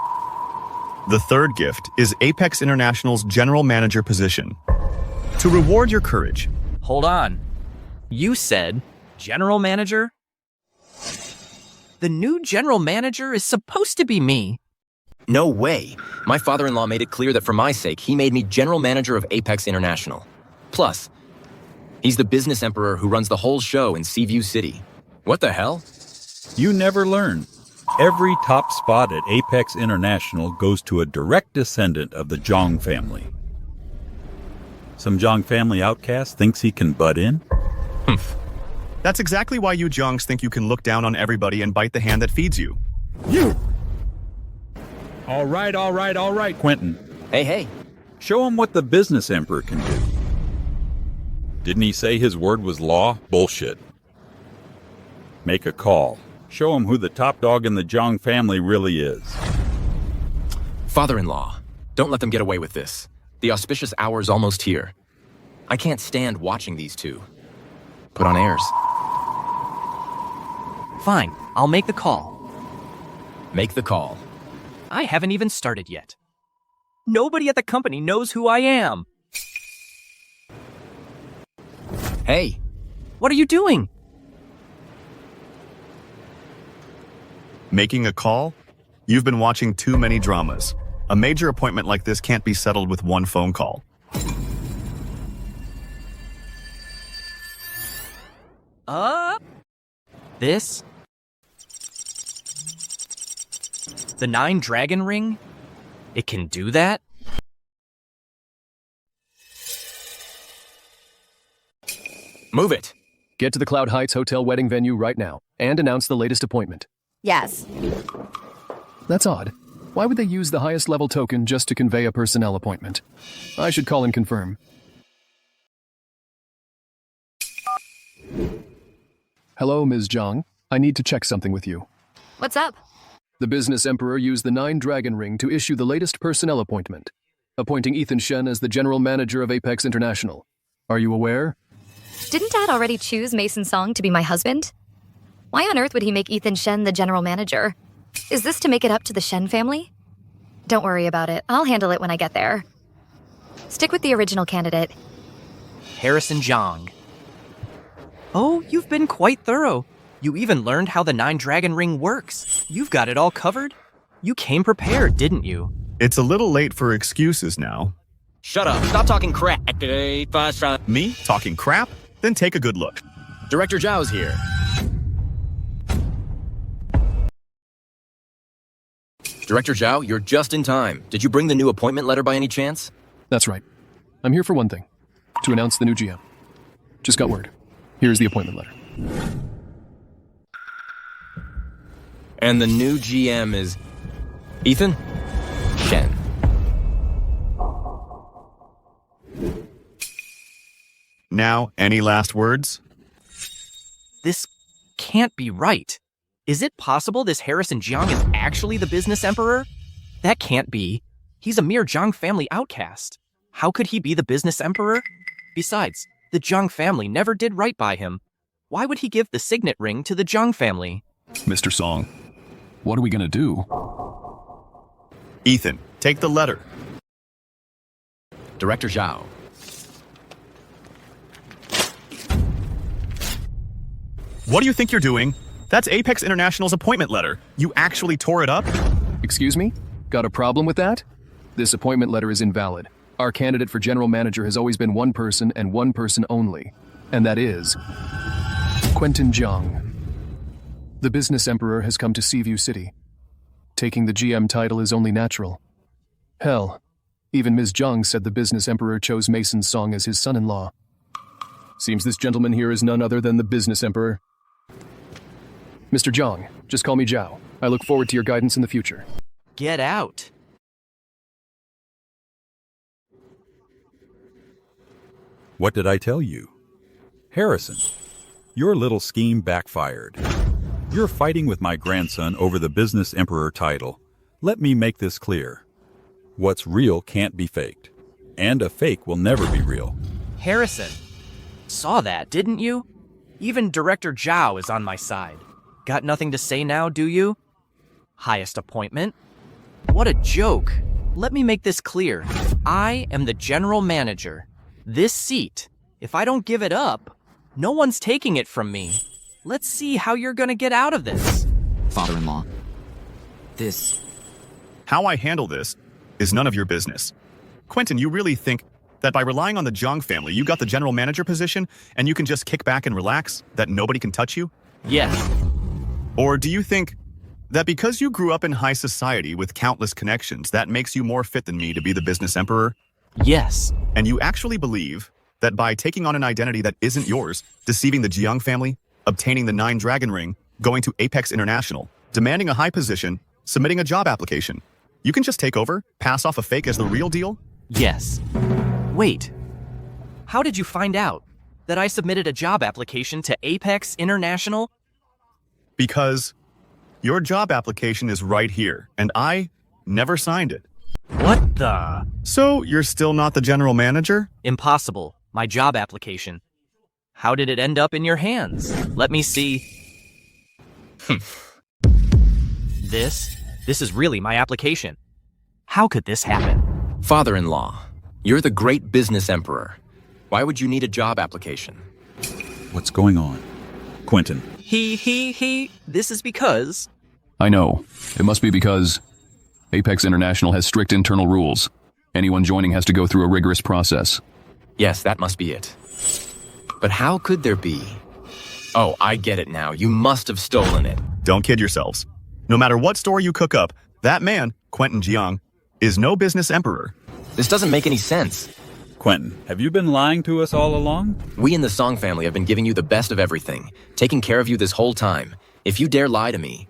The third gift is Apex International's general manager position to reward your courage. Hold on. You said general manager? The new general manager is supposed to be me. No way. My father-in-law made it clear that for my sake, he made me general manager of Apex International. Plus, he's the business emperor who runs the whole show in Seaview City. What the hell? You never learn. Every top spot at Apex International goes to a direct descendant of the Jang family. Some Jang family outcast thinks he can butt in? That's exactly why you Jiangs think you can look down on everybody and bite the hand that feeds you. You! All right, Quentin. Hey. Show him what the business emperor can do. Didn't he say his word was law? Bullshit. Make a call. Show him who the top dog in the Jang family really is. Father-in-law, don't let them get away with this. The auspicious hour's almost here. I can't stand watching these two. Put on airs. Fine, I'll make the call. Make the call. I haven't even started yet. Nobody at the company knows who I am. Hey. What are you doing? Making a call? You've been watching too many dramas. A major appointment like this can't be settled with one phone call. This? The 9 dragon ring? It can do that? Move it. Get to the Cloud Heights Hotel wedding venue right now and announce the latest appointment. Yes. That's odd. Why would they use the highest level token just to convey a personnel appointment? I should call and confirm. Hello, Ms. Jang. I need to check something with you. What's up? The business emperor used the 9 dragon ring to issue the latest personnel appointment, appointing Ethan Shen as the general manager of Apex International. Are you aware? Didn't Dad already choose Mason Song to be my husband? Why on earth would he make Ethan Shen the general manager? Is this to make it up to the Shen family? Don't worry about it. I'll handle it when I get there. Stick with the original candidate. Harrison Jiang. Oh, you've been quite thorough. You even learned how the 9-dragon ring works. You've got it all covered. You came prepared, didn't you? It's a little late for excuses now. Shut up. Stop talking crap. Me? Talking crap? Then take a good look. Director Zhao's here. Director Zhao, you're just in time. Did you bring the new appointment letter by any chance? That's right. I'm here for one thing. To announce the new GM. Just got word. Here's the appointment letter. And the new GM is... Ethan? Shen. Now, any last words? This can't be right. Is it possible this Harrison Jiang is actually the business emperor? That can't be. He's a mere Jang family outcast. How could he be the business emperor? Besides, the Jang family never did right by him. Why would he give the signet ring to the Jang family? Mr. Song, what are we gonna do? Ethan, take the letter. Director Zhao. What do you think you're doing? That's Apex International's appointment letter. You actually tore it up? Excuse me? Got a problem with that? This appointment letter is invalid. Our candidate for general manager has always been one person and one person only, and that is Quentin Jiang. The business emperor has come to Seaview City. Taking the GM title is only natural. Hell, even Ms. Jiang said the business emperor chose Mason Song as his son-in-law. Seems this gentleman here is none other than the business emperor. Mr. Jiang, just call me Zhao. I look forward to your guidance in the future. Get out. What did I tell you? Harrison, your little scheme backfired. You're fighting with my grandson over the business emperor title. Let me make this clear. What's real can't be faked. And a fake will never be real. Harrison, saw that, didn't you? Even Director Zhao is on my side. Got nothing to say now, do you? Highest appointment? What a joke. Let me make this clear. I am the general manager. This seat, if I don't give it up, no one's taking it from me. Let's see how you're gonna get out of this. Father-in-law. This... How I handle this is none of your business. Quentin, you really think that by relying on the Jiang family, you got the general manager position and you can just kick back and relax, that nobody can touch you? Yes. Or do you think that because you grew up in high society with countless connections, that makes you more fit than me to be the business emperor? Yes. And you actually believe that by taking on an identity that isn't yours, deceiving the Jiang family, obtaining the 9-dragon ring, going to Apex International, demanding a high position, submitting a job application, you can just take over, pass off a fake as the real deal? Yes. Wait. How did you find out that I submitted a job application to Apex International? Because your job application is right here, and I never signed it. What the? So you're still not the general manager? Impossible. My job application. How did it end up in your hands? Let me see. This is really my application. How could this happen? Father-in-law, you're the great business emperor. Why would you need a job application? What's going on? Quentin. This is because... I know. It must be because Apex International has strict internal rules. Anyone joining has to go through a rigorous process. Yes, that must be it. But how could there be? Oh, I get it now. You must have stolen it. Don't kid yourselves. No matter what story you cook up, that man, Quentin Jiang, is no business emperor. This doesn't make any sense. Quentin, have you been lying to us all along? We in the Song family have been giving you the best of everything, taking care of you this whole time. If you dare lie to me,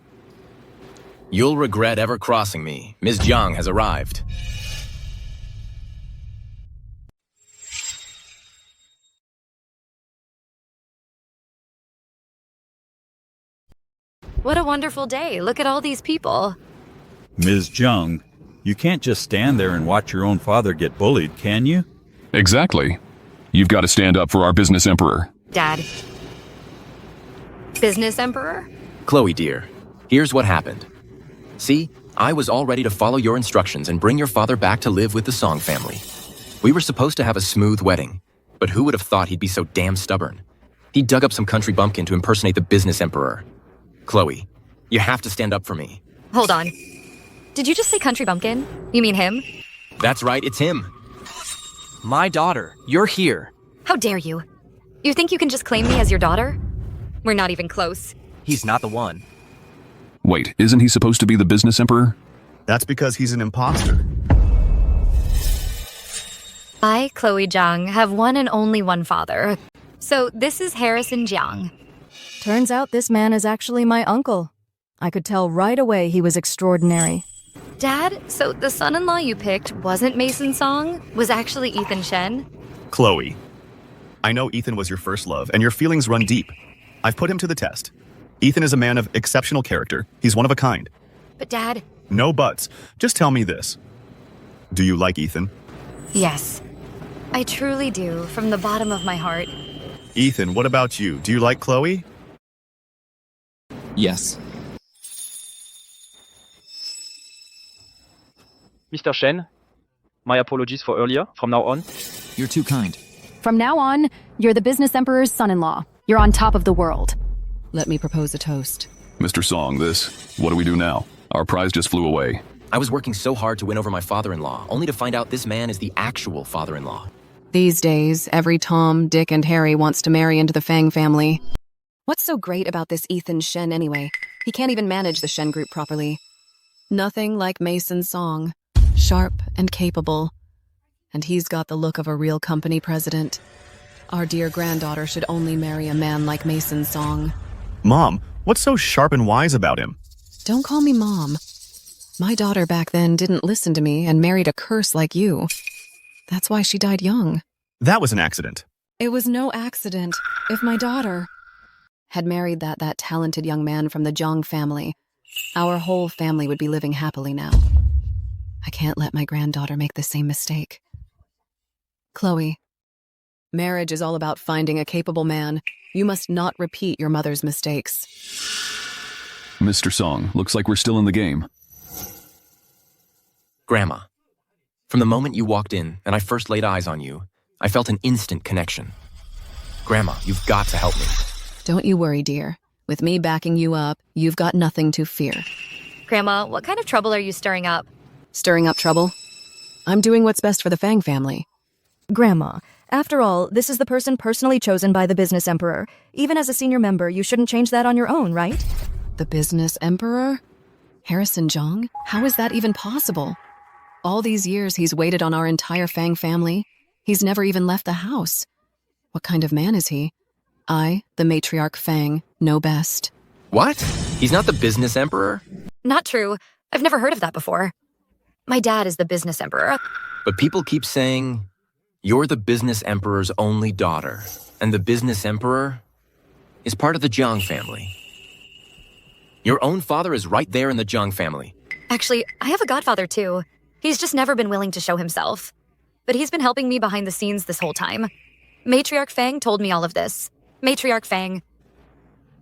you'll regret ever crossing me. Ms. Jiang has arrived. What a wonderful day. Look at all these people. Ms. Jiang, you can't just stand there and watch your own father get bullied, can you? Exactly. You've got to stand up for our business emperor. Dad. Business Emperor? Chloe, dear, here's what happened. See, I was all ready to follow your instructions and bring your father back to live with the Song family. We were supposed to have a smooth wedding, but who would have thought he'd be so damn stubborn? He dug up some country bumpkin to impersonate the business emperor. Chloe, you have to stand up for me. Hold on. Did you just say country bumpkin? You mean him? That's right, it's him. My daughter, you're here. How dare you? You think you can just claim me as your daughter? We're not even close. He's not the one. Wait, isn't he supposed to be the business emperor? That's because he's an imposter. I, Chloe Jiang, have one and only one father. So this is Harrison Jiang. Turns out this man is actually my uncle. I could tell right away he was extraordinary. Dad, so the son-in-law you picked wasn't Mason Song, was actually Ethan Shen? Chloe, I know Ethan was your first love, and your feelings run deep. I've put him to the test. Ethan is a man of exceptional character. He's one of a kind. But Dad... No buts. Just tell me this. Do you like Ethan? Yes. I truly do, from the bottom of my heart. Ethan, what about you? Do you like Chloe? Yes. Mr. Shen, my apologies for earlier. From now on, You're too kind. From now on, you're the business emperor's son-in-law. You're on top of the world. Let me propose a toast. Mr. Song, what do we do now? Our prize just flew away. I was working so hard to win over my father-in-law, only to find out this man is the actual father-in-law. These days, every Tom, Dick, and Harry wants to marry into the Fang family. What's so great about this Ethan Shen anyway? He can't even manage the Shen group properly. Nothing like Mason Song. Sharp and capable. And he's got the look of a real company president. Our dear granddaughter should only marry a man like Mason Song. Mom, what's so sharp and wise about him? Don't call me Mom. My daughter back then didn't listen to me and married a curse like you. That's why she died young. That was an accident. It was no accident. If my daughter had married that talented young man from the Jang family, our whole family would be living happily now. I can't let my granddaughter make the same mistake. Chloe, marriage is all about finding a capable man. You must not repeat your mother's mistakes. Mr. Song, looks like we're still in the game. Grandma, from the moment you walked in and I first laid eyes on you, I felt an instant connection. Grandma, you've got to help me. Don't you worry, dear. With me backing you up, you've got nothing to fear. Grandma, what kind of trouble are you stirring up? Stirring up trouble? I'm doing what's best for the Fang family. Grandma, after all, this is the person personally chosen by the business emperor. Even as a senior member, you shouldn't change that on your own, right? The business emperor? Harrison Jang? How is that even possible? All these years he's waited on our entire Fang family. He's never even left the house. What kind of man is he? I, the matriarch Fang, know best. What? He's not the business emperor? Not true. I've never heard of that before. My dad is the business emperor. But people keep saying, you're the business emperor's only daughter, and the business emperor is part of the Jiang family. Your own father is right there in the Jiang family. Actually, I have a godfather too. He's just never been willing to show himself. But he's been helping me behind the scenes this whole time. Matriarch Fang told me all of this. Matriarch Fang.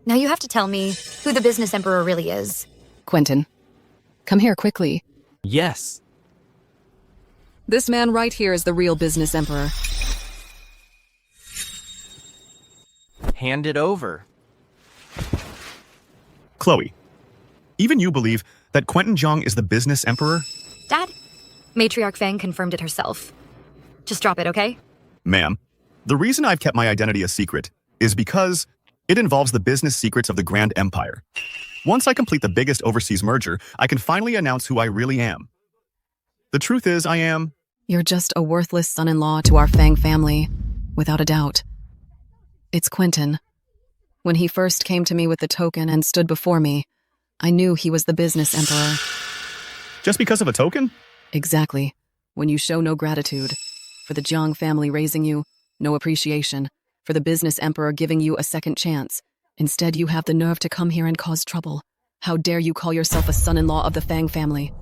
Now you have to tell me who the business emperor really is. Quentin, come here quickly. Yes. This man right here is the real business emperor. Hand it over. Chloe, even you believe that Quentin Jiang is the business emperor? Dad, Matriarch Fang confirmed it herself. Just drop it, okay? Ma'am, the reason I've kept my identity a secret is because it involves the business secrets of the Grand Empire. Once I complete the biggest overseas merger, I can finally announce who I really am. The truth is, I am... You're just a worthless son-in-law to our Fang family, without a doubt. It's Quentin. When he first came to me with the token and stood before me, I knew he was the business emperor. Just because of a token? Exactly. When you show no gratitude. For the Jiang family raising you, no appreciation. For the business emperor giving you a second chance. Instead, you have the nerve to come here and cause trouble. How dare you call yourself a son-in-law of the Fang family?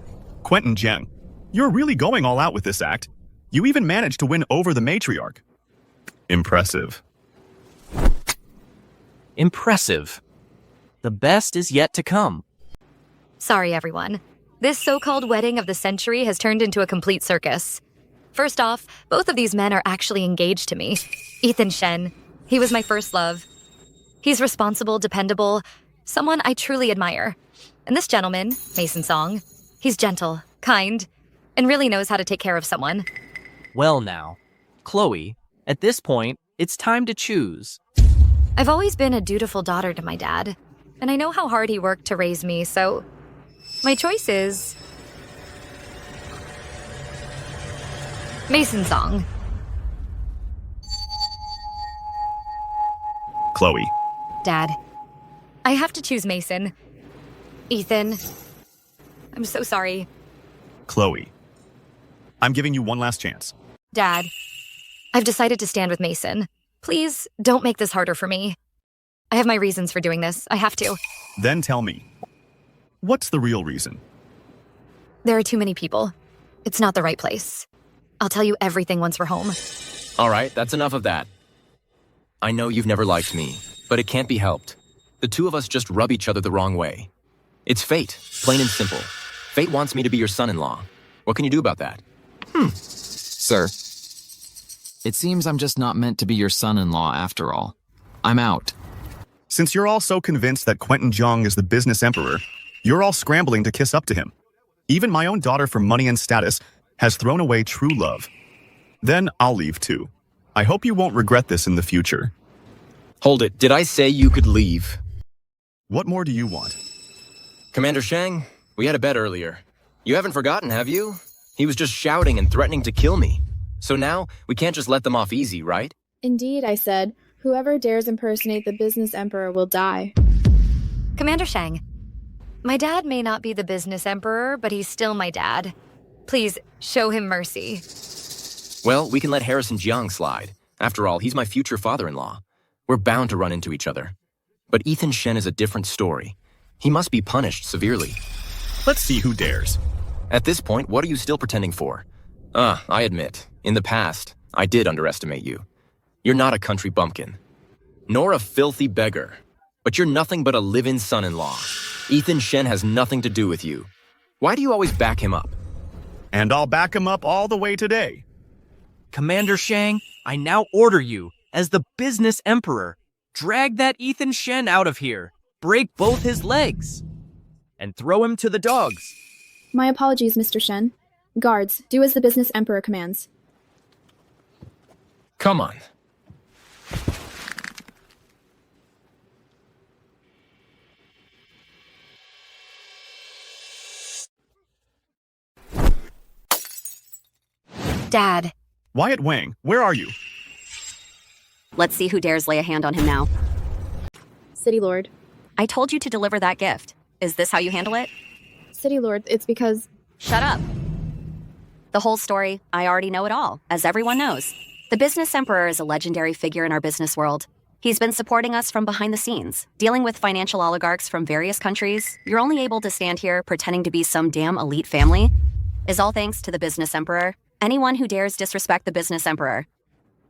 Quentin Jiang, you're really going all out with this act. You even managed to win over the matriarch. Impressive. Impressive. The best is yet to come. Sorry, everyone. This so-called wedding of the century has turned into a complete circus. First off, both of these men are actually engaged to me. Ethan Shen, he was my first love. He's responsible, dependable, someone I truly admire. And this gentleman, Mason Song, he's gentle, kind, and really knows how to take care of someone. Well now, Chloe, at this point, it's time to choose. I've always been a dutiful daughter to my dad, and I know how hard he worked to raise me, so my choice is Mason Song. Chloe. Dad, I have to choose Mason. Ethan, I'm so sorry. Chloe. I'm giving you one last chance. Dad, I've decided to stand with Mason. Please, don't make this harder for me. I have my reasons for doing this. I have to. Then tell me, what's the real reason? There are too many people. It's not the right place. I'll tell you everything once we're home. All right, that's enough of that. I know you've never liked me, but it can't be helped. The two of us just rub each other the wrong way. It's fate, plain and simple. Fate wants me to be your son-in-law. What can you do about that? Sir, it seems I'm just not meant to be your son-in-law after all. I'm out. Since you're all so convinced that Quentin Jiang is the business emperor, you're all scrambling to kiss up to him. Even my own daughter for money and status has thrown away true love. Then I'll leave too. I hope you won't regret this in the future. Hold it, did I say you could leave? What more do you want? Commander Shang, we had a bet earlier. You haven't forgotten, have you? He was just shouting and threatening to kill me. So now, we can't just let them off easy, right? Indeed, I said. Whoever dares impersonate the business emperor will die. Commander Shang, my dad may not be the business emperor, but he's still my dad. Please, show him mercy. Well, we can let Harrison Jiang slide. After all, he's my future father-in-law. We're bound to run into each other. But Ethan Shen is a different story. He must be punished severely. Let's see who dares. At this point, what are you still pretending for? I admit, in the past, I did underestimate you. You're not a country bumpkin, nor a filthy beggar, but you're nothing but a live-in son-in-law. Ethan Shen has nothing to do with you. Why do you always back him up? And I'll back him up all the way today. Commander Shang, I now order you, as the business emperor, drag that Ethan Shen out of here, break both his legs, and throw him to the dogs. My apologies, Mr. Shen. Guards, do as the business emperor commands. Come on. Dad. Wyatt Wang, where are you? Let's see who dares lay a hand on him now. City Lord. I told you to deliver that gift. Is this how you handle it? City Lord, it's because... Shut up. The whole story, I already know it all, as everyone knows. The business emperor is a legendary figure in our business world. He's been supporting us from behind the scenes, dealing with financial oligarchs from various countries. You're only able to stand here pretending to be some damn elite family. Is all thanks to the business emperor. Anyone who dares disrespect the business emperor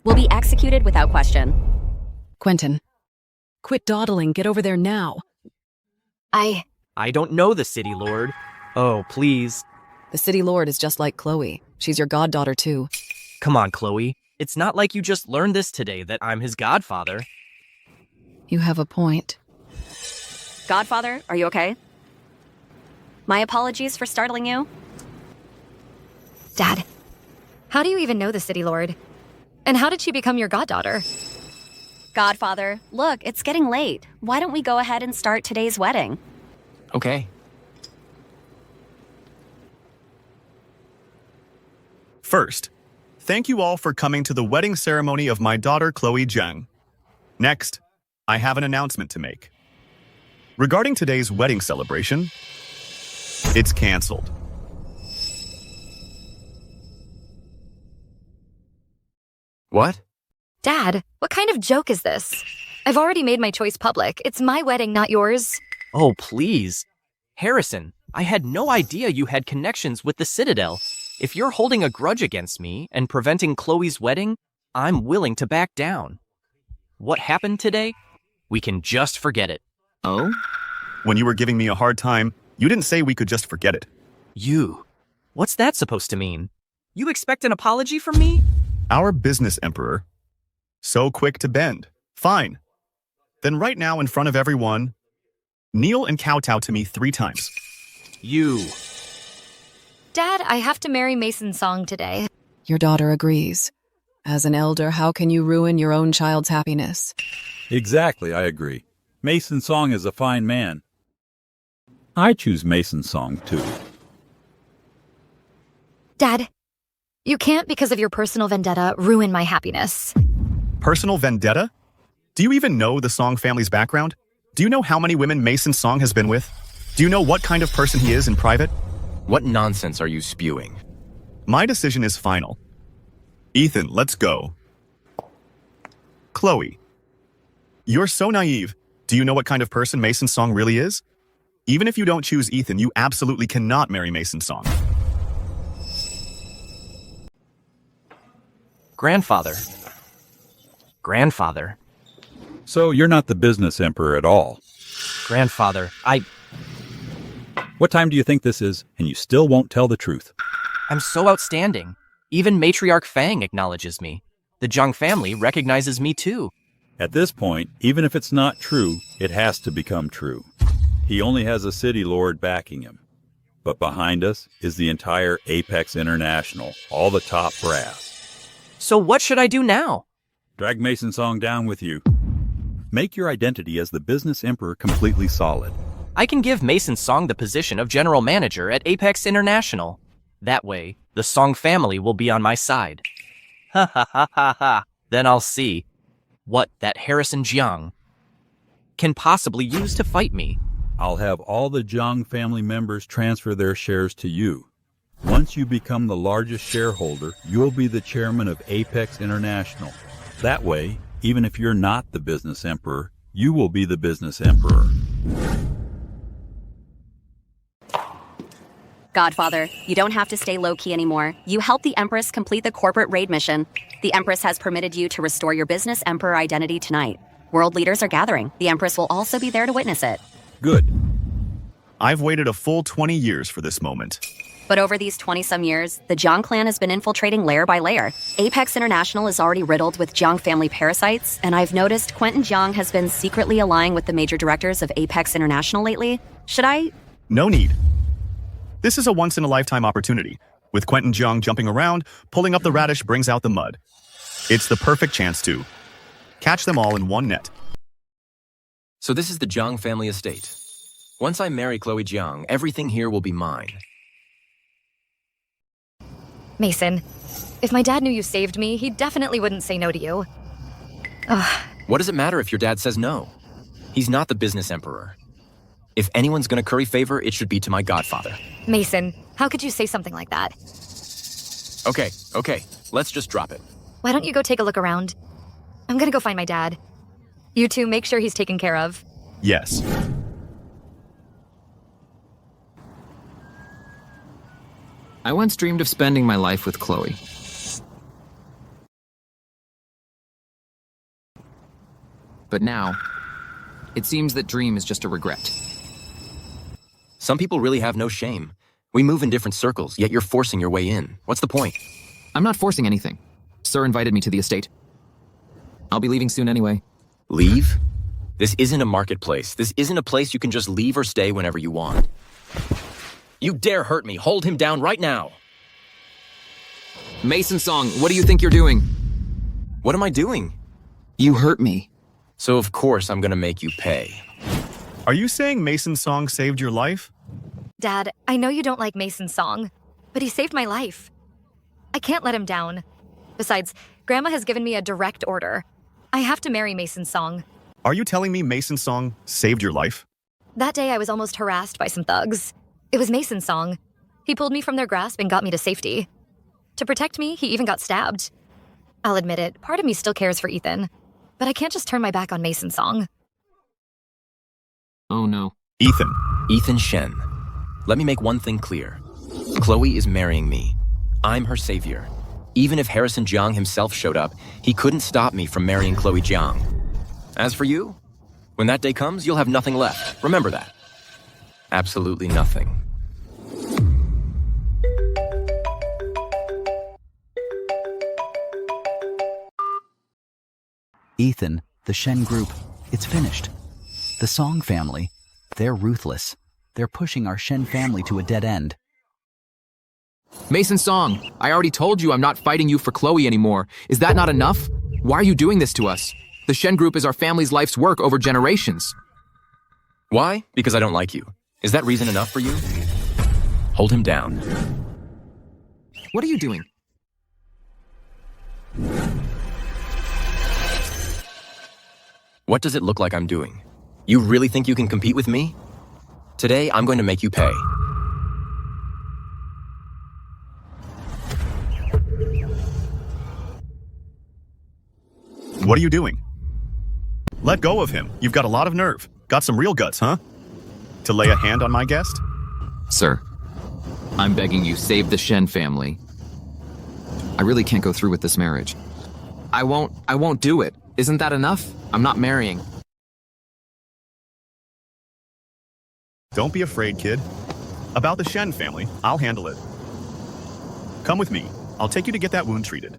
will be executed without question. Quentin, quit dawdling. Get over there now. I don't know the city lord. Oh, please. The city lord is just like Chloe. She's your goddaughter, too. Come on, Chloe. It's not like you just learned this today that I'm his godfather. You have a point. Godfather, are you okay? My apologies for startling you. Dad, how do you even know the city lord? And how did she become your goddaughter? Godfather, look, it's getting late. Why don't we go ahead and start today's wedding? Okay. First, thank you all for coming to the wedding ceremony of my daughter Chloe Jang. Next, I have an announcement to make. Regarding today's wedding celebration, it's canceled. What? Dad, what kind of joke is this? I've already made my choice public. It's my wedding, not yours. Oh, please. Harrison, I had no idea you had connections with the Citadel. If you're holding a grudge against me and preventing Chloe's wedding, I'm willing to back down. What happened today? We can just forget it. Oh? When you were giving me a hard time, you didn't say we could just forget it. You? What's that supposed to mean? You expect an apology from me? Our business emperor. So quick to bend. Fine. Then right now in front of everyone, kneel and kowtow to me 3 times. You. Dad, I have to marry Mason Song today. Your daughter agrees. As an elder, how can you ruin your own child's happiness? Exactly, I agree. Mason Song is a fine man. I choose Mason Song, too. Dad, you can't, because of your personal vendetta, ruin my happiness. Personal vendetta? Do you even know the Song family's background? Do you know how many women Mason Song has been with? Do you know what kind of person he is in private? What nonsense are you spewing? My decision is final. Ethan, let's go. Chloe, you're so naive. Do you know what kind of person Mason Song really is? Even if you don't choose Ethan, you absolutely cannot marry Mason Song. Grandfather. Grandfather. So you're not the business emperor at all. Grandfather, What time do you think this is, and you still won't tell the truth? I'm so outstanding. Even matriarch Fang acknowledges me. The Jang family recognizes me too. At this point, even if it's not true, it has to become true. He only has a city lord backing him. But behind us is the entire Apex International, all the top brass. So what should I do now? Drag Mason Song down with you. Make your identity as the business emperor completely solid. I can give Mason Song the position of general manager at Apex International. That way, the Song family will be on my side. Ha ha ha ha ha. Then I'll see what that Harrison Jiang can possibly use to fight me. I'll have all the Jang family members transfer their shares to you. Once you become the largest shareholder, you'll be the chairman of Apex International. That way, even if you're not the business emperor, you will be the business emperor. Godfather, you don't have to stay low-key anymore. You helped the Empress complete the corporate raid mission. The Empress has permitted you to restore your business emperor identity tonight. World leaders are gathering. The Empress will also be there to witness it. Good. I've waited a full 20 years for this moment. But over these 20-some years, the Jiang clan has been infiltrating layer by layer. Apex International is already riddled with Jiang family parasites, and I've noticed Quentin Jiang has been secretly allying with the major directors of Apex International lately. Should I? No need. This is a once-in-a-lifetime opportunity. With Quentin Jiang jumping around, pulling up the radish brings out the mud. It's the perfect chance to catch them all in one net. So this is the Jiang family estate. Once I marry Chloe Jiang, everything here will be mine. Mason, if my dad knew you saved me, he definitely wouldn't say no to you. Ugh. What does it matter if your dad says no? He's not the business emperor. If anyone's gonna curry favor, it should be to my godfather. Mason, how could you say something like that? Okay, let's just drop it. Why don't you go take a look around? I'm gonna go find my dad. You two make sure he's taken care of. Yes. I once dreamed of spending my life with Chloe. But now, it seems that dream is just a regret. Some people really have no shame. We move in different circles, yet you're forcing your way in. What's the point? I'm not forcing anything. Sir invited me to the estate. I'll be leaving soon anyway. Leave? This isn't a marketplace. This isn't a place you can just leave or stay whenever you want. You dare hurt me. Hold him down right now. Mason Song, what do you think you're doing? What am I doing? You hurt me. So of course I'm gonna make you pay. Are you saying Mason Song saved your life? Dad, I know you don't like Mason's song, but he saved my life. I can't let him down. Besides, Grandma has given me a direct order. I have to marry Mason's song. Are you telling me Mason Song saved your life? That day I was almost harassed by some thugs. It was Mason's song. He pulled me from their grasp and got me to safety. To protect me, he even got stabbed. I'll admit it, part of me still cares for Ethan, but I can't just turn my back on Mason's song. Oh no. Ethan Shen. Let me make one thing clear. Chloe is marrying me. I'm her savior. Even if Harrison Jiang himself showed up, he couldn't stop me from marrying Chloe Jiang. As for you, When that day comes, you'll have nothing left. Remember that. Absolutely nothing. Ethan, the Shen group, it's finished. The Song family, they're ruthless. They're pushing our Shen family to a dead end. Mason Song, I already told you I'm not fighting you for Chloe anymore. Is that not enough? Why are you doing this to us? The Shen group is our family's life's work over generations. Why? Because I don't like you. Is that reason enough for you? Hold him down. What are you doing? What does it look like I'm doing? You really think you can compete with me? Today, I'm going to make you pay. What are you doing? Let go of him. You've got a lot of nerve. Got some real guts, huh? To lay a hand on my guest? Sir, I'm begging you, save the Shen family. I really can't go through with this marriage. I won't do it. Isn't that enough? I'm not marrying. Don't be afraid, kid. About the Shen family, I'll handle it. Come with me. I'll take you to get that wound treated.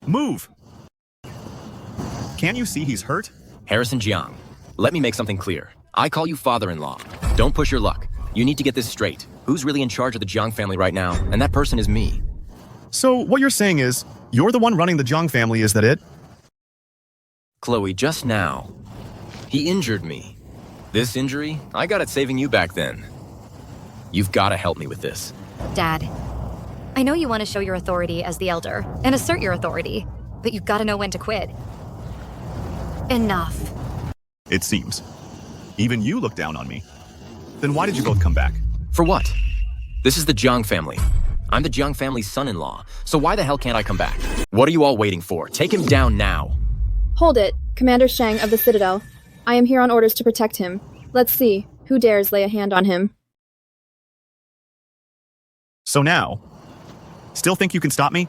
Move! Can't you see he's hurt? Harrison Jiang, let me make something clear. I call you father-in-law. Don't push your luck. You need to get this straight. Who's really in charge of the Jiang family right now? And that person is me. So what you're saying is, you're the one running the Jiang family, is that it? Chloe, just now. He injured me. This injury, I got it saving you back then. You've got to help me with this. Dad, I know you want to show your authority as the elder and assert your authority, but you've got to know when to quit. Enough. It seems. Even you look down on me. Then why did you both come back? For what? This is the Jiang family. I'm the Jiang family's son-in-law, so why the hell can't I come back? What are you all waiting for? Take him down now. Hold it, Commander Sheng of the Citadel. I am here on orders to protect him. Let's see, who dares lay a hand on him? So now, still think you can stop me?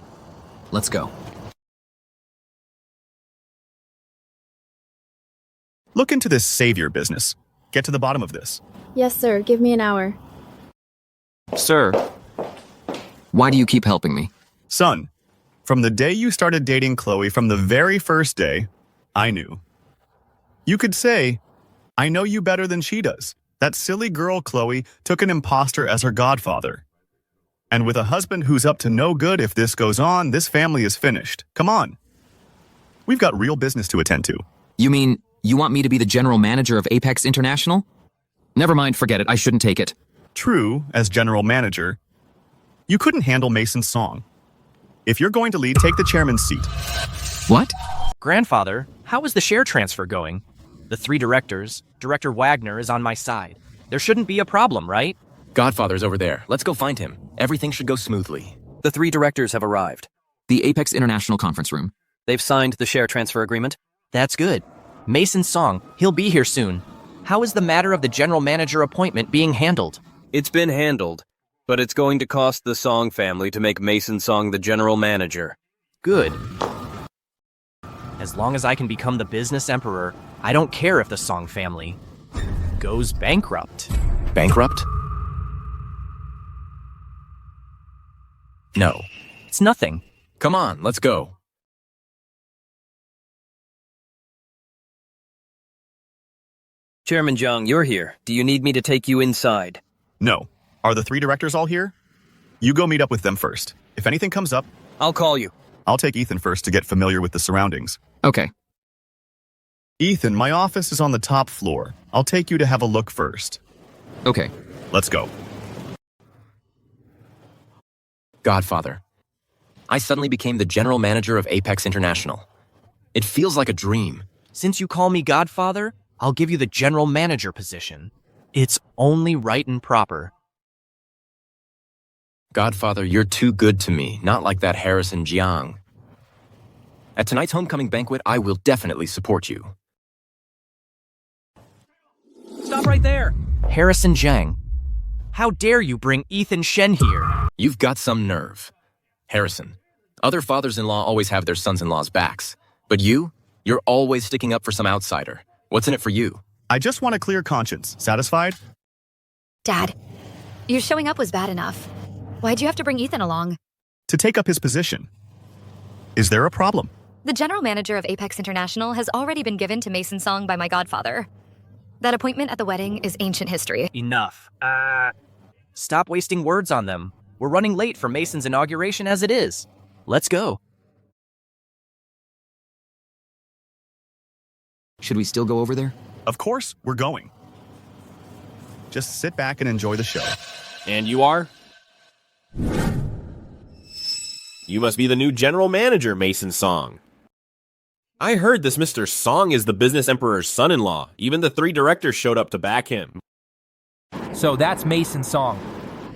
Let's go. Look into this savior business. Get to the bottom of this. Yes, sir, give me an hour. Sir, why do you keep helping me? Son, from the day you started dating Chloe, from the very first day, I knew. You could say, I know you better than she does. That silly girl, Chloe, took an imposter as her godfather. And with a husband who's up to no good, if this goes on, this family is finished. Come on. We've got real business to attend to. You mean, you want me to be the general manager of Apex International? Never mind, forget it, I shouldn't take it. True, as general manager, you couldn't handle Mason's song. If you're going to lead, take the chairman's seat. What? Grandfather, how is the share transfer going? The 3 directors, Director Wagner is on my side. There shouldn't be a problem, right? Godfather's over there. Let's go find him. Everything should go smoothly. The 3 directors have arrived. The Apex International conference room. They've signed the share transfer agreement. That's good. Mason's song, he'll be here soon. How is the matter of the general manager appointment being handled? It's been handled, but it's going to cost the Song family to make Mason Song the general manager. Good. As long as I can become the business emperor, I don't care if the Song family goes bankrupt. Bankrupt? No. It's nothing. Come on, let's go. Chairman Jang, you're here. Do you need me to take you inside? No. Are the 3 directors all here? You go meet up with them first. If anything comes up, I'll call you. I'll take Ethan first to get familiar with the surroundings. Okay. Ethan, my office is on the top floor. I'll take you to have a look first. Okay. Let's go. Godfather, I suddenly became the general manager of Apex International. It feels like a dream. Since you call me Godfather, I'll give you the general manager position. It's only right and proper. Godfather, you're too good to me, not like that Harrison Jiang. At tonight's homecoming banquet, I will definitely support you. Stop right there! Harrison Jang, how dare you bring Ethan Shen here? You've got some nerve. Harrison, other fathers-in-law always have their sons-in-law's backs. But you're always sticking up for some outsider. What's in it for you? I just want a clear conscience. Satisfied? Dad, your showing up was bad enough. Why'd you have to bring Ethan along? To take up his position. Is there a problem? The general manager of Apex International has already been given to Mason Song by my godfather. That appointment at the wedding is ancient history. Enough. Stop wasting words on them. We're running late for Mason's inauguration as it is. Let's go. Should we still go over there? Of course, we're going. Just sit back and enjoy the show. And you are? You must be the new general manager, Mason Song. I heard this Mr. Song is the business emperor's son-in-law. Even the 3 directors showed up to back him. So that's Mason Song.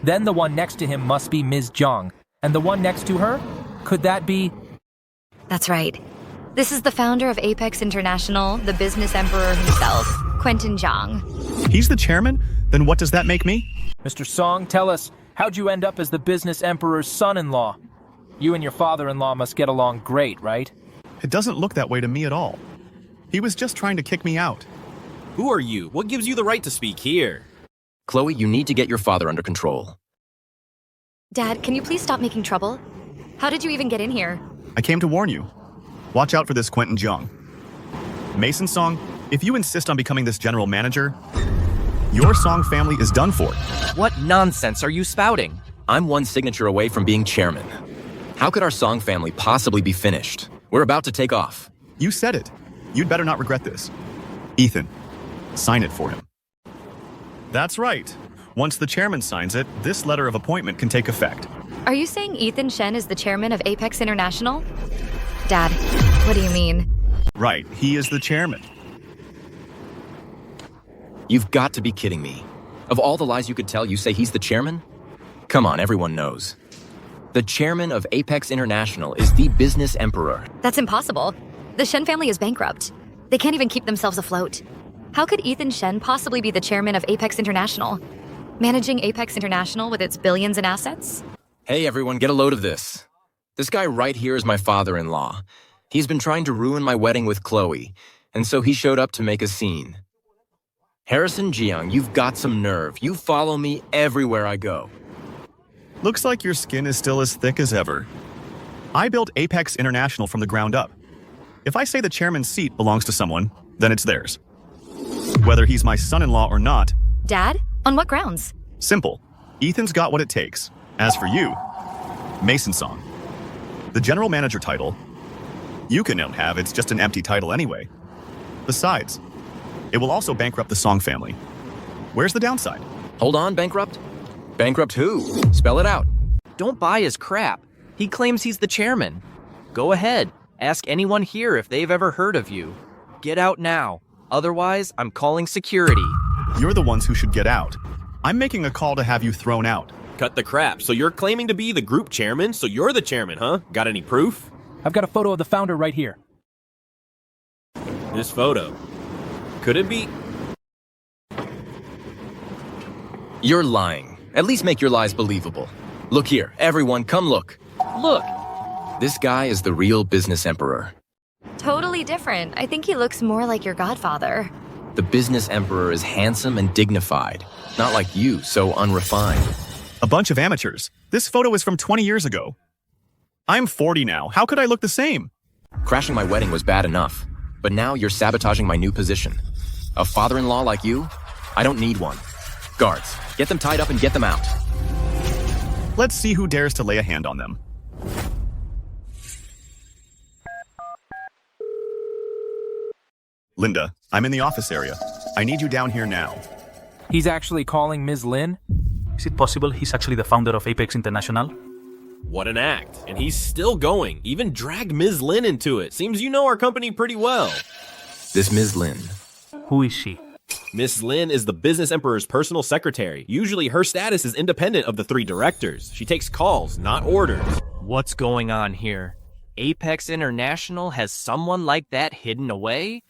Then the one next to him must be Ms. Jang. And the one next to her? Could that be? That's right. This is the founder of Apex International, the business emperor himself, Quentin Jiang. He's the chairman? Then what does that make me? Mr. Song, tell us, how'd you end up as the business emperor's son-in-law? You and your father-in-law must get along great, right? It doesn't look that way to me at all. He was just trying to kick me out. Who are you? What gives you the right to speak here? Chloe, you need to get your father under control. Dad, can you please stop making trouble? How did you even get in here? I came to warn you. Watch out for this Quentin Jiang. Mason Song, if you insist on becoming this general manager, your Song family is done for. What nonsense are you spouting? I'm one signature away from being chairman. How could our Song family possibly be finished? We're about to take off. You said it. You'd better not regret this. Ethan, sign it for him. That's right. Once the chairman signs it, this letter of appointment can take effect. Are you saying Ethan Shen is the chairman of Apex International? Dad, what do you mean? Right, he is the chairman. You've got to be kidding me. Of all the lies you could tell, you say he's the chairman? Come on, everyone knows. The chairman of Apex International is the business emperor. That's impossible. The Shen family is bankrupt. They can't even keep themselves afloat. How could Ethan Shen possibly be the chairman of Apex International? Managing Apex International with its billions in assets? Hey everyone, get a load of this. This guy right here is my father-in-law. He's been trying to ruin my wedding with Chloe, and so he showed up to make a scene. Harrison Jiang, you've got some nerve. You follow me everywhere I go. Looks like your skin is still as thick as ever. I built Apex International from the ground up. If I say the chairman's seat belongs to someone, then it's theirs. Whether he's my son-in-law or not. Dad? On what grounds? Simple. Ethan's got what it takes. As for you, Mason Song. The general manager title, you can have, it's just an empty title anyway. Besides, it will also bankrupt the Song family. Where's the downside? Hold on, bankrupt? Bankrupt who? Spell it out. Don't buy his crap. He claims he's the chairman. Go ahead. Ask anyone here if they've ever heard of you. Get out now. Otherwise, I'm calling security. You're the ones who should get out. I'm making a call to have you thrown out. Cut the crap. So you're claiming to be the group chairman? So you're the chairman, huh? Got any proof? I've got a photo of the founder right here. This photo. Could it be? You're lying. At least make your lies believable. Look here, everyone, come look. Look! This guy is the real business emperor. Totally different. I think he looks more like your godfather. The business emperor is handsome and dignified. Not like you, so unrefined. A bunch of amateurs. This photo is from 20 years ago. I'm 40 now. How could I look the same? Crashing my wedding was bad enough, but now you're sabotaging my new position. A father-in-law like you? I don't need one. Guards, get them tied up and get them out. Let's see who dares to lay a hand on them. Linda, I'm in the office area. I need you down here now. He's actually calling Ms. Lin? Is it possible he's actually the founder of Apex International? What an act. And he's still going. Even dragged Ms. Lin into it. Seems you know our company pretty well. This Ms. Lin. Who is she? Miss Lin is the business emperor's personal secretary. Usually her status is independent of the 3 directors. She takes calls, not orders. What's going on here? Apex International has someone like that hidden away?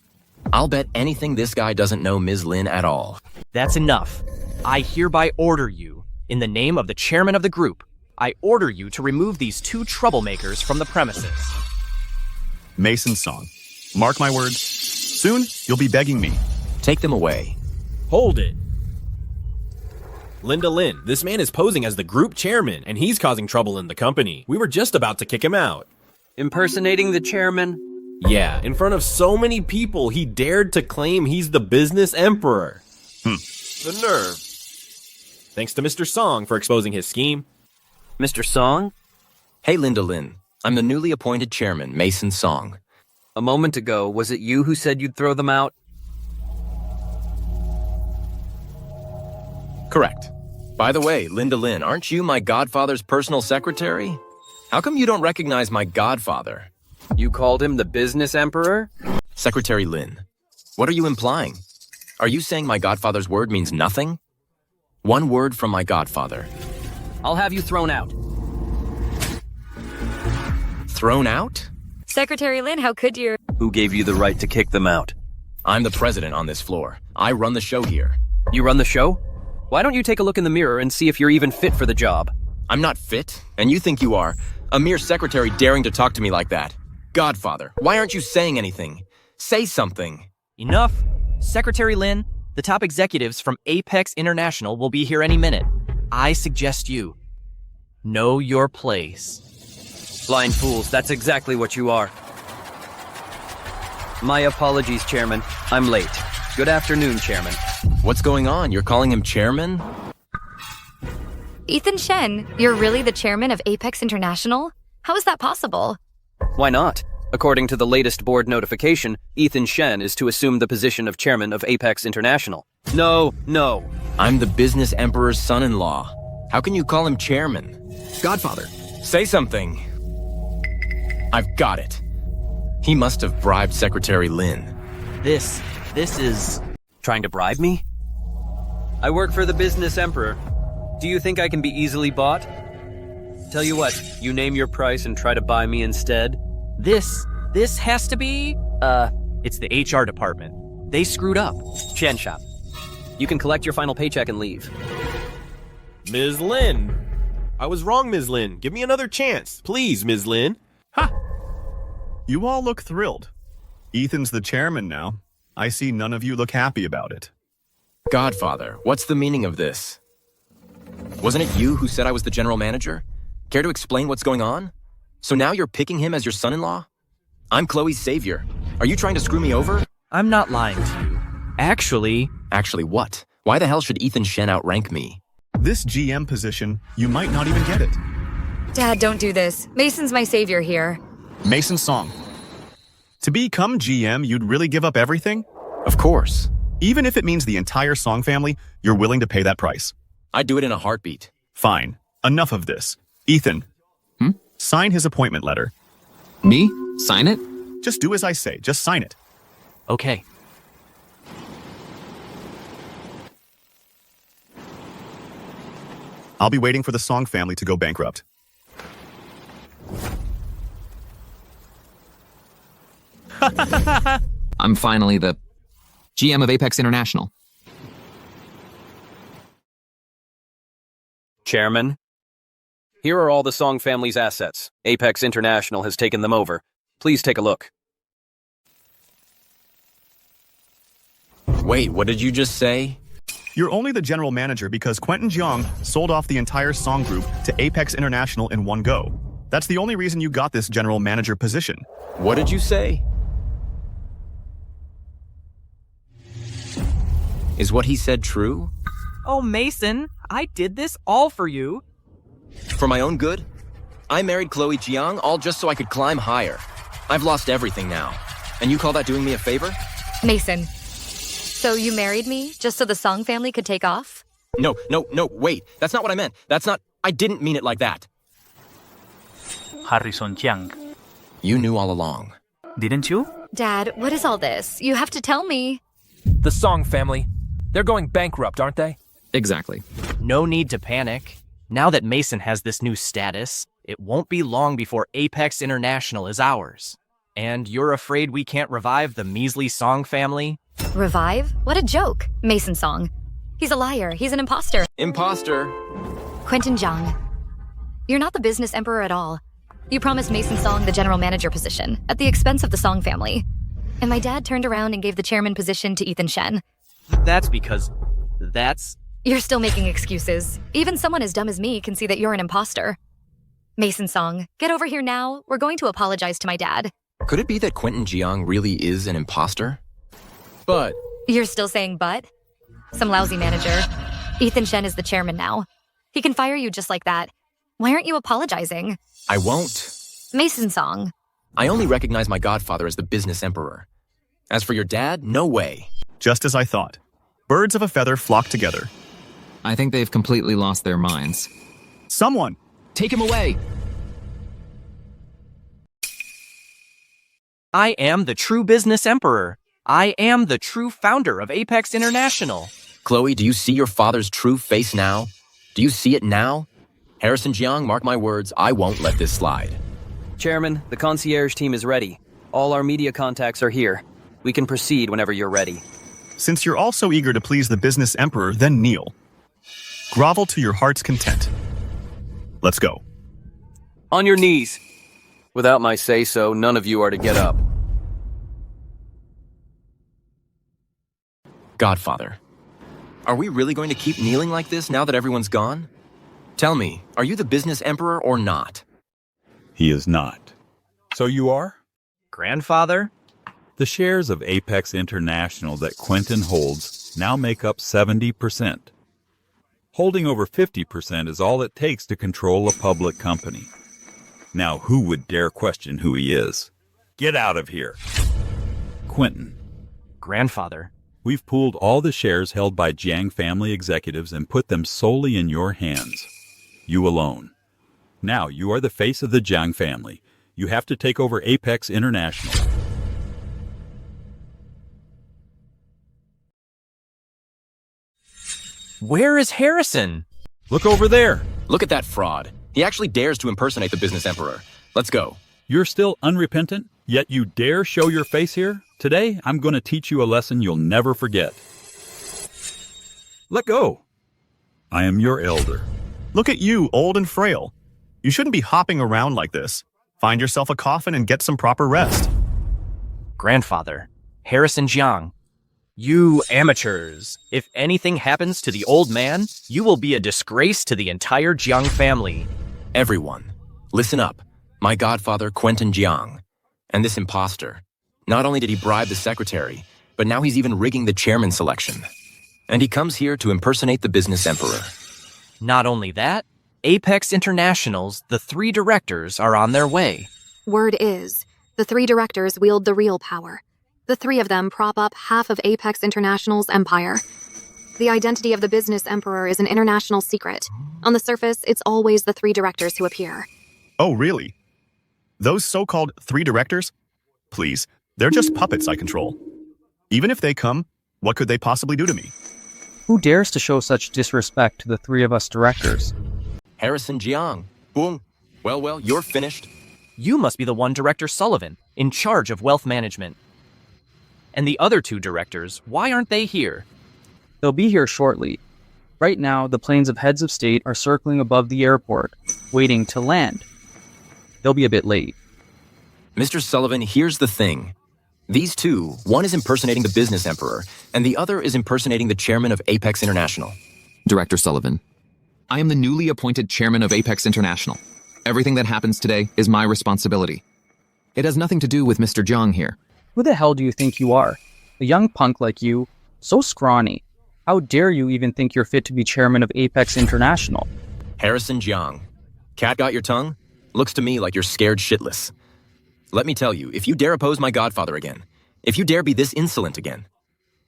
I'll bet anything this guy doesn't know Ms. Lin at all. That's enough. I hereby order you, in the name of the chairman of the group, I order you to remove these 2 troublemakers from the premises. Mason Song. Mark my words, Soon, you'll be begging me. Take them away. Hold it. Linda Lin, this man is posing as the group chairman, and he's causing trouble in the company. We were just about to kick him out. Impersonating the chairman? Yeah, in front of so many people, he dared to claim he's the business emperor. The nerve. Thanks to Mr. Song for exposing his scheme. Mr. Song? Hey, Linda Lin. I'm the newly appointed chairman, Mason Song. A moment ago, was it you who said you'd throw them out? Correct. By the way, Linda Lin, aren't you my godfather's personal secretary? How come you don't recognize my godfather? You called him the business emperor? Secretary Lin, what are you implying? Are you saying my godfather's word means nothing? One word from my godfather. I'll have you thrown out. Thrown out? Secretary Lin, how could you? Who gave you the right to kick them out? I'm the president on this floor. I run the show here. You run the show? Why don't you take a look in the mirror and see if you're even fit for the job? I'm not fit, and you think you are. A mere secretary daring to talk to me like that. Godfather, why aren't you saying anything? Say something. Enough. Secretary Lin, the top executives from Apex International will be here any minute. I suggest you know your place. Blind fools, that's exactly what you are. My apologies, Chairman. I'm late. Good afternoon, Chairman. What's going on? You're calling him chairman? Ethan Shen, you're really the chairman of Apex International? How is that possible? Why not? According to the latest board notification, Ethan Shen is to assume the position of chairman of Apex International. No. I'm the business emperor's son-in-law. How can you call him chairman? Godfather, say something. I've got it. He must have bribed Secretary Lin. This is... Trying to bribe me? I work for the business emperor. Do you think I can be easily bought? Tell you what, you name your price and try to buy me instead. This has to be... It's the HR department. They screwed up. Shen Shop. You can collect your final paycheck and leave. Ms. Lin. I was wrong, Ms. Lin. Give me another chance. Please, Ms. Lin. Ha! You all look thrilled. Ethan's the chairman now. I see none of you look happy about it. Godfather, what's the meaning of this? Wasn't it you who said I was the general manager? Care to explain what's going on? So now you're picking him as your son-in-law? I'm Chloe's savior. Are you trying to screw me over? I'm not lying to you. Actually... Actually what? Why the hell should Ethan Shen outrank me? This GM position, you might not even get it. Dad, don't do this. Mason's my savior here. Mason Song. To become GM, you'd really give up everything? Of course. Even if it means the entire Song family, you're willing to pay that price. I'd do it in a heartbeat. Fine. Enough of this. Ethan. Sign his appointment letter. Me? Sign it? Just do as I say. Just sign it. Okay. I'll be waiting for the Song family to go bankrupt. I'm finally the GM of Apex International. Chairman, here are all the Song family's assets. Apex International has taken them over. Please take a look. Wait, what did you just say? You're only the general manager because Quentin Jiang sold off the entire Song group to Apex International in one go. That's the only reason you got this general manager position. What did you say? Is what he said true? Oh, Mason, I did this all for you. For my own good? I married Chloe Jiang all just so I could climb higher. I've lost everything now. And you call that doing me a favor? Mason, so you married me just so the Song family could take off? No, wait. That's not what I meant. I didn't mean it like that. Harrison Jiang. You knew all along. Didn't you? Dad, what is all this? You have to tell me. The Song family. They're going bankrupt, aren't they? Exactly. No need to panic. Now that Mason has this new status, it won't be long before Apex International is ours. And you're afraid we can't revive the measly Song family? Revive? What a joke. Mason Song. He's a liar. He's an imposter. Imposter. Quentin Jang. You're not the business emperor at all. You promised Mason Song the general manager position at the expense of the Song family. And my dad turned around and gave the chairman position to Ethan Shen. That's because that's... You're still making excuses. Even someone as dumb as me can see that you're an imposter. Mason Song, get over here now. We're going to apologize to my dad. Could it be that Quentin Jiang really is an imposter? But... You're still saying but? Some lousy manager. Ethan Shen is the chairman now. He can fire you just like that. Why aren't you apologizing? I won't. Mason Song. I only recognize my godfather as the business emperor. As for your dad, no way. Just as I thought. Birds of a feather flock together. I think they've completely lost their minds. Someone! Take him away! I am the true business emperor. I am the true founder of Apex International. Chloe, do you see your father's true face now? Do you see it now? Harrison Jiang, mark my words, I won't let this slide. Chairman, the concierge team is ready. All our media contacts are here. We can proceed whenever you're ready. Since you're all so eager to please the business emperor, then kneel. Grovel to your heart's content. Let's go. On your knees. Without my say-so, none of you are to get up. Godfather, are we really going to keep kneeling like this now that everyone's gone? Tell me, are you the business emperor or not? He is not. So you are? Grandfather? The shares of Apex International that Quentin holds now make up 70%. Holding over 50% is all it takes to control a public company. Now, who would dare question who he is? Get out of here. Quentin. Grandfather. We've pooled all the shares held by Jang family executives and put them solely in your hands. You alone. Now, you are the face of the Jiang family. You have to take over Apex International. Where is Harrison? Look over there. Look at that fraud. He actually dares to impersonate the business emperor. Let's go. You're still unrepentant, yet you dare show your face here? Today, I'm going to teach you a lesson you'll never forget. Let go. I am your elder. Look at you, old and frail. You shouldn't be hopping around like this. Find yourself a coffin and get some proper rest. Grandfather. Harrison Jiang. You amateurs. If anything happens to the old man, you will be a disgrace to the entire Jiang family. Everyone, listen up. My godfather, Quentin Jiang. And this imposter. Not only did he bribe the secretary, but now he's even rigging the chairman selection. And he comes here to impersonate the business emperor. Not only that, Apex International's the 3 directors are on their way. Word is, the 3 directors wield the real power. The 3 of them prop up half of Apex International's empire. The identity of the business emperor is an international secret. On the surface, it's always the 3 directors who appear. Oh, really? Those so-called 3 directors? Please, they're just puppets I control. Even if they come, what could they possibly do to me? Who dares to show such disrespect to the 3 of us directors? Harrison Jiang. Boom. Well, you're finished. You must be the one Director Sullivan, in charge of wealth management. And the other 2 directors, why aren't they here? They'll be here shortly. Right now, the planes of heads of state are circling above the airport, waiting to land. They'll be a bit late. Mr. Sullivan, here's the thing. These 2, one is impersonating the business emperor, and the other is impersonating the chairman of Apex International. Director Sullivan, I am the newly appointed chairman of Apex International. Everything that happens today is my responsibility. It has nothing to do with Mr. Jiang here. Who the hell do you think you are? A young punk like you, so scrawny. How dare you even think you're fit to be chairman of Apex International? Harrison Jiang. Cat got your tongue? Looks to me like you're scared shitless. Let me tell you, if you dare oppose my godfather again, if you dare be this insolent again,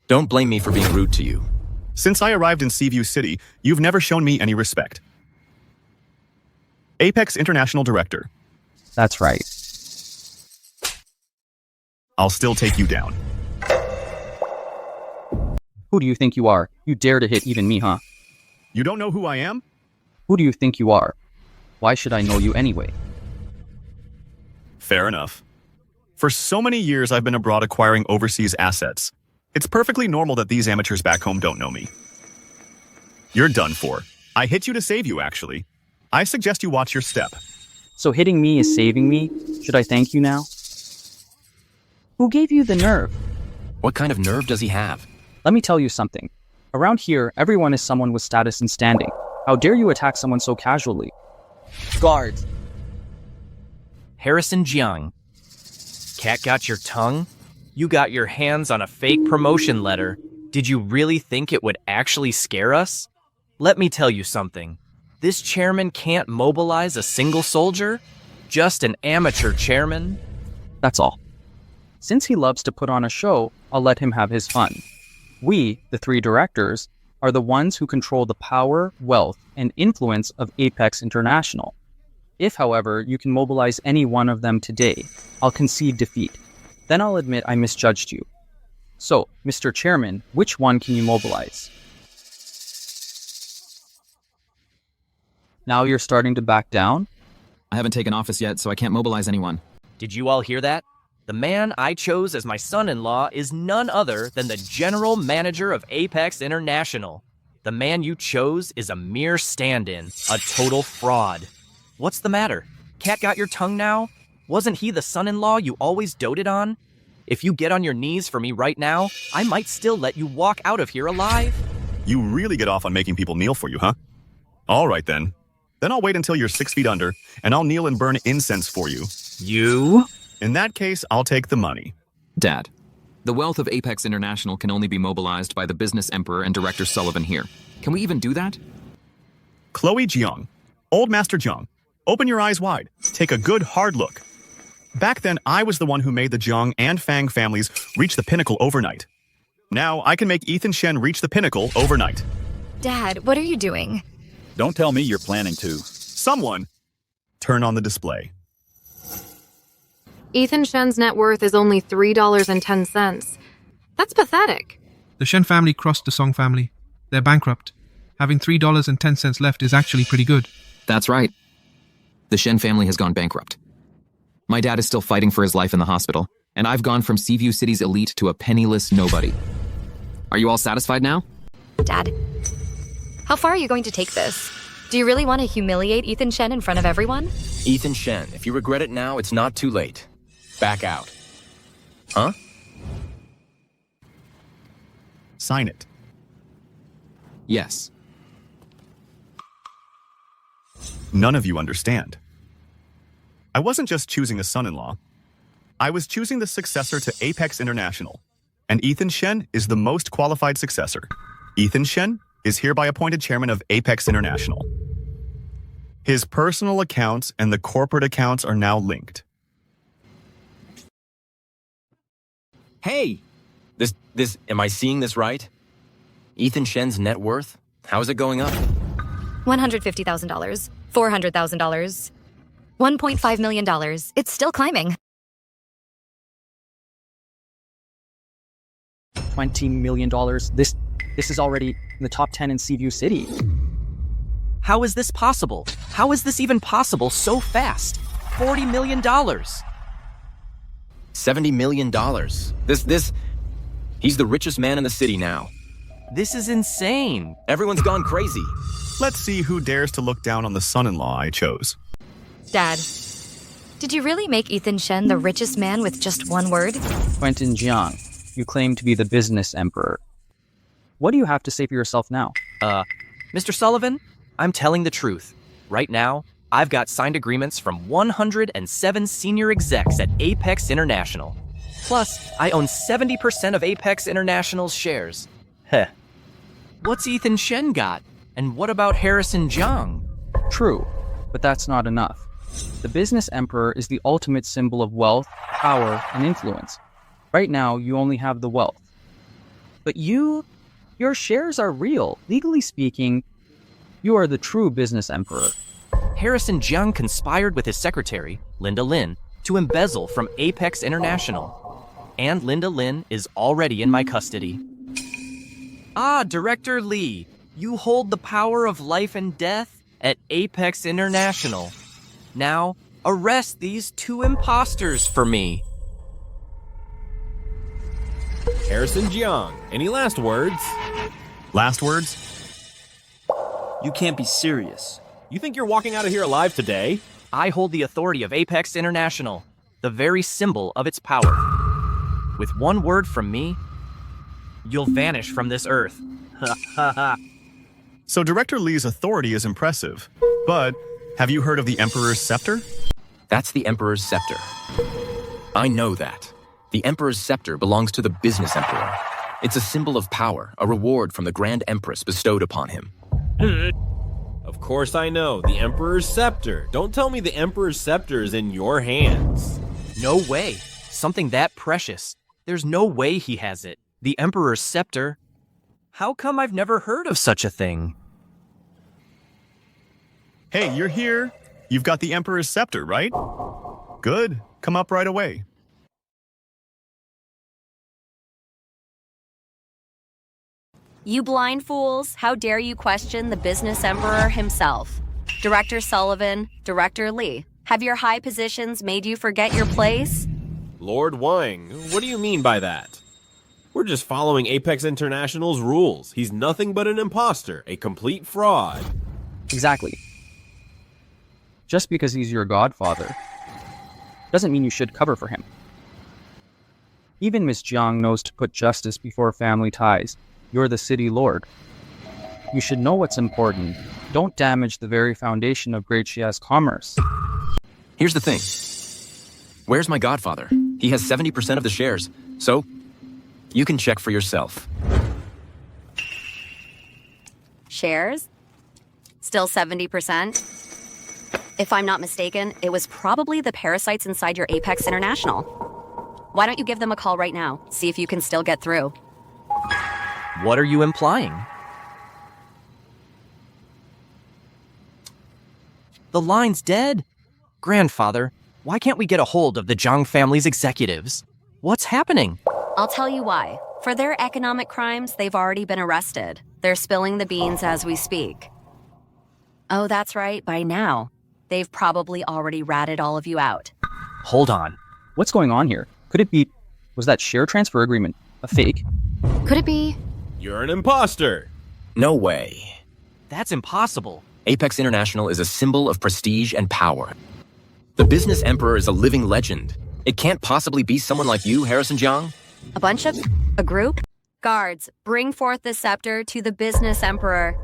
don't blame me for being rude to you. Since I arrived in Seaview City, you've never shown me any respect. Apex International Director. That's right. I'll still take you down. Who do you think you are? You dare to hit even me, huh? You don't know who I am? Who do you think you are? Why should I know you anyway? Fair enough. For so many years, I've been abroad acquiring overseas assets. It's perfectly normal that these amateurs back home don't know me. You're done for. I hit you to save you, actually. I suggest you watch your step. So hitting me is saving me? Should I thank you now? Who gave you the nerve? What kind of nerve does he have? Let me tell you something. Around here, everyone is someone with status and standing. How dare you attack someone so casually? Guards! Harrison Jiang. Cat got your tongue? You got your hands on a fake promotion letter. Did you really think it would actually scare us? Let me tell you something. This chairman can't mobilize a single soldier? Just an amateur chairman? That's all. Since he loves to put on a show, I'll let him have his fun. We, the 3 directors, are the ones who control the power, wealth, and influence of Apex International. If, however, you can mobilize any one of them today, I'll concede defeat. Then I'll admit I misjudged you. So, Mr. Chairman, which one can you mobilize? Now you're starting to back down? I haven't taken office yet, so I can't mobilize anyone. Did you all hear that? The man I chose as my son-in-law is none other than the general manager of Apex International. The man you chose is a mere stand-in, a total fraud. What's the matter? Cat got your tongue now? Wasn't he the son-in-law you always doted on? If you get on your knees for me right now, I might still let you walk out of here alive. You really get off on making people kneel for you, huh? All right, then. Then I'll wait until you're 6 feet under, and I'll kneel and burn incense for you. You? In that case, I'll take the money. Dad, the wealth of Apex International can only be mobilized by the business emperor and Director Sullivan here. Can we even do that? Chloe Jiang, Old Master Jiang, open your eyes wide. Take a good hard look. Back then, I was the one who made the Jang and Fang families reach the pinnacle overnight. Now, I can make Ethan Shen reach the pinnacle overnight. Dad, what are you doing? Don't tell me you're planning to. Someone, turn on the display. Ethan Shen's net worth is only $3.10. That's pathetic. The Shen family crossed the Song family. They're bankrupt. Having $3.10 left is actually pretty good. That's right. The Shen family has gone bankrupt. My dad is still fighting for his life in the hospital, and I've gone from Seaview City's elite to a penniless nobody. Are you all satisfied now? Dad, how far are you going to take this? Do you really want to humiliate Ethan Shen in front of everyone? Ethan Shen, if you regret it now, it's not too late. Back out. Huh? Sign it. Yes. None of you understand. I wasn't just choosing a son-in-law. I was choosing the successor to Apex International, and Ethan Shen is the most qualified successor. Ethan Shen is hereby appointed chairman of Apex International. His personal accounts and the corporate accounts are now linked. Hey! Am I seeing this right? Ethan Shen's net worth? How's it going up? $150,000, $400,000, $1.5 million. It's still climbing. $20 million. This is already in the top 10 in Seaview City. How is this possible? How is this even possible so fast? $40 million. $70 million. He's the richest man in the city now. This is insane. Everyone's gone crazy. Let's see who dares to look down on the son-in-law I chose. Dad, did you really make Ethan Shen the richest man with just one word? Quentin Jiang, you claim to be the business emperor. What do you have to say for yourself now? Mr. Sullivan, I'm telling the truth. Right now, I've got signed agreements from 107 senior execs at Apex International. Plus, I own 70% of Apex International's shares. Heh. What's Ethan Shen got? And what about Harrison Jiang? True, but that's not enough. The business emperor is the ultimate symbol of wealth, power, and influence. Right now, you only have the wealth. But your shares are real. Legally speaking, you are the true business emperor. Harrison Jiang conspired with his secretary, Linda Lin, to embezzle from Apex International. And Linda Lin is already in my custody. Ah, Director Lee, you hold the power of life and death at Apex International. Now, arrest these 2 imposters for me. Harrison Jiang, any last words? Last words? You can't be serious. You think you're walking out of here alive today? I hold the authority of Apex International, the very symbol of its power. With one word from me, you'll vanish from this earth. Ha ha ha. So Director Li's authority is impressive, but have you heard of the Emperor's scepter? That's the Emperor's scepter. I know that. The Emperor's scepter belongs to the business emperor. It's a symbol of power, a reward from the Grand Empress bestowed upon him. Of course I know, the Emperor's scepter. Don't tell me the Emperor's scepter is in your hands. No way. Something that precious. There's no way he has it. The Emperor's scepter? How come I've never heard of such a thing? Hey, you're here. You've got the Emperor's scepter, right? Good. Come up right away. You blind fools, how dare you question the business emperor himself? Director Sullivan, Director Li, have your high positions made you forget your place? Lord Wang, what do you mean by that? We're just following Apex International's rules. He's nothing but an imposter, a complete fraud. Exactly. Just because he's your godfather doesn't mean you should cover for him. Even Miss Jiang knows to put justice before family ties. You're the city lord. You should know what's important. Don't damage the very foundation of Great Xia's commerce. Here's the thing. Where's my godfather? He has 70% of the shares, so you can check for yourself. Shares? Still 70%? If I'm not mistaken, it was probably the parasites inside your Apex International. Why don't you give them a call right now? See if you can still get through. What are you implying? The line's dead. Grandfather, why can't we get a hold of the Jang family's executives? What's happening? I'll tell you why. For their economic crimes, they've already been arrested. They're spilling the beans as we speak. Oh, that's right, by now. They've probably already ratted all of you out. Hold on. What's going on here? Could it be... Was that share transfer agreement a fake? Could it be... You're an imposter. No way. That's impossible. Apex International is a symbol of prestige and power. The business emperor is a living legend. It can't possibly be someone like you, Harrison Jiang. A group? Guards, bring forth the scepter to the business emperor.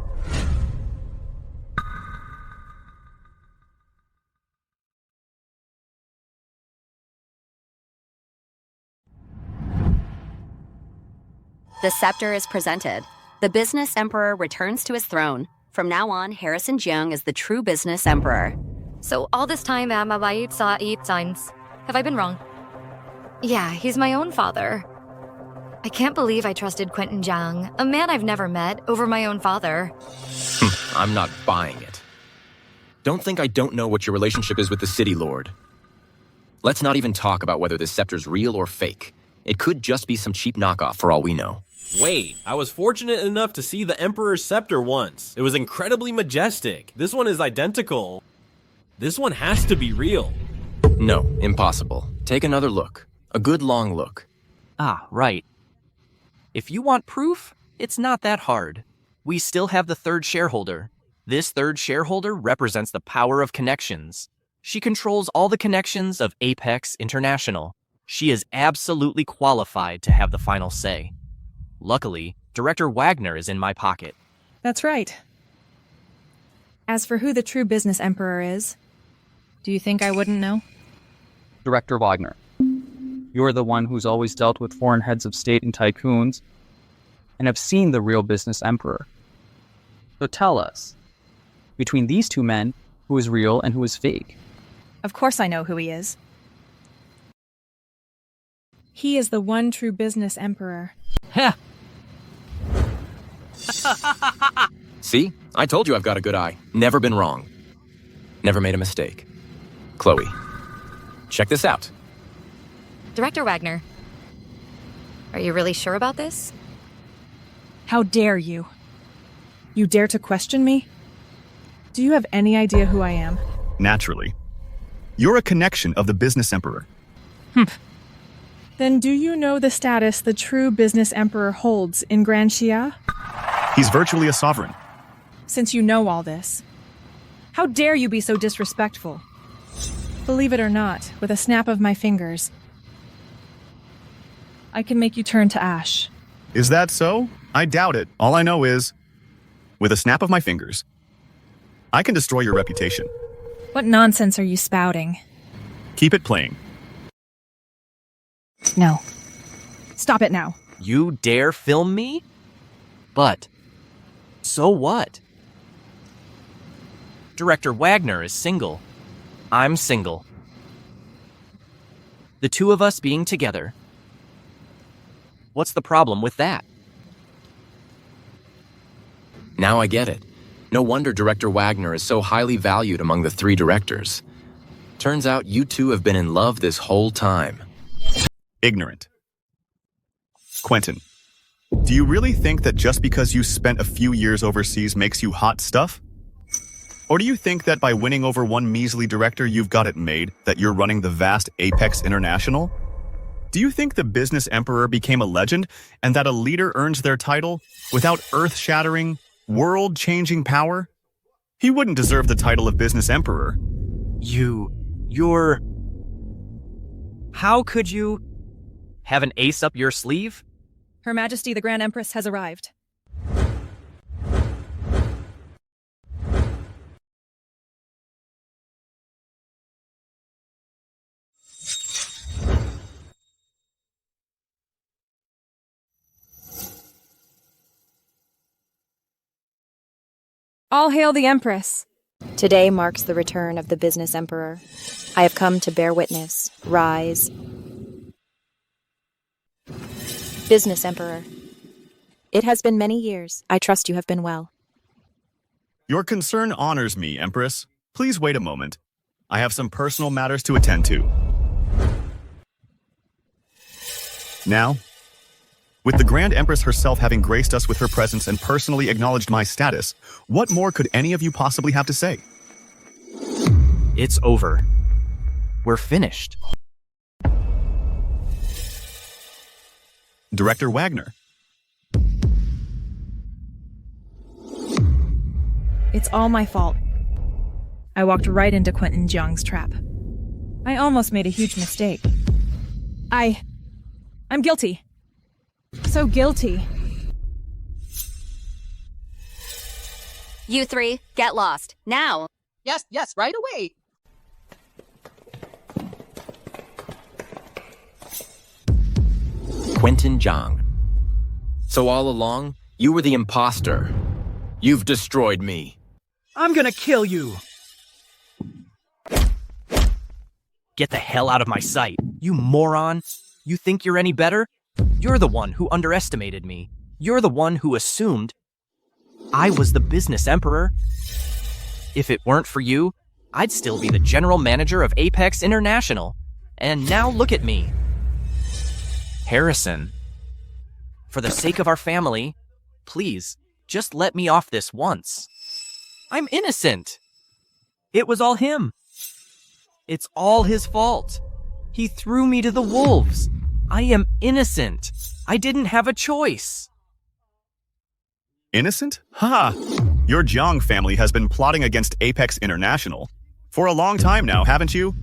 The scepter is presented. The business emperor returns to his throne. From now on, Harrison Jiang is the true business emperor. So all this time, have I been wrong? Yeah, he's my own father. I can't believe I trusted Quentin Jiang, a man I've never met, over my own father. I'm not buying it. Don't think I don't know what your relationship is with the city lord. Let's not even talk about whether this scepter's real or fake. It could just be some cheap knockoff for all we know. Wait, I was fortunate enough to see the Emperor's scepter once. It was incredibly majestic. This one is identical. This one has to be real. No, impossible. Take another look. A good long look. Ah, right. If you want proof, it's not that hard. We still have the third shareholder. This third shareholder represents the power of connections. She controls all the connections of Apex International. She is absolutely qualified to have the final say. Luckily, Director Wagner is in my pocket. That's right. As for who the true business emperor is, do you think I wouldn't know? Director Wagner, you're the one who's always dealt with foreign heads of state and tycoons, and have seen the real business emperor. So tell us, between these two men, who is real and who is fake? Of course I know who he is. He is the one true business emperor. Heh! See? I told you I've got a good eye. Never been wrong. Never made a mistake. Chloe, check this out. Director Wagner, are you really sure about this? How dare you? You dare to question me? Do you have any idea who I am? Naturally. You're a connection of the business emperor. Then do you know the status the true business emperor holds in Grand Xia? He's virtually a sovereign. Since you know all this, how dare you be so disrespectful? Believe it or not, with a snap of my fingers, I can make you turn to ash. Is that so? I doubt it. All I know is, with a snap of my fingers, I can destroy your reputation. What nonsense are you spouting? Keep it playing. No. Stop it now. You dare film me? But, so what? Director Wagner is single. I'm single. The two of us being together. What's the problem with that? Now I get it. No wonder Director Wagner is so highly valued among the three directors. Turns out you two have been in love this whole time. Ignorant. Quentin, do you really think that just because you spent a few years overseas makes you hot stuff? Or do you think that by winning over one measly director you've got it made, that you're running the vast Apex International? Do you think the business emperor became a legend and that a leader earns their title without earth-shattering, world-changing power? He wouldn't deserve the title of business emperor. You're... How could you have an ace up your sleeve? Her Majesty the Grand Empress has arrived. All hail the Empress. Today marks the return of the business emperor. I have come to bear witness. Rise. Business emperor. It has been many years. I trust you have been well. Your concern honors me, Empress. Please wait a moment. I have some personal matters to attend to. Now, with the Grand Empress herself having graced us with her presence and personally acknowledged my status, what more could any of you possibly have to say? It's over. We're finished. Director Wagner. It's all my fault. I walked right into Quentin Jiang's trap. I almost made a huge mistake. I'm guilty. So guilty. You three, get lost. Now! Yes, right away. Quentin Jiang. So all along, you were the imposter. You've destroyed me. I'm gonna kill you. Get the hell out of my sight, you moron. You think you're any better? You're the one who underestimated me. You're the one who assumed I was the business emperor. If it weren't for you, I'd still be the general manager of Apex International. And now look at me. Harrison, for the sake of our family, please, just let me off this once. I'm innocent. It was all him. It's all his fault. He threw me to the wolves. I am innocent. I didn't have a choice. Innocent? Ha! Your Jang family has been plotting against Apex International for a long time now, haven't you?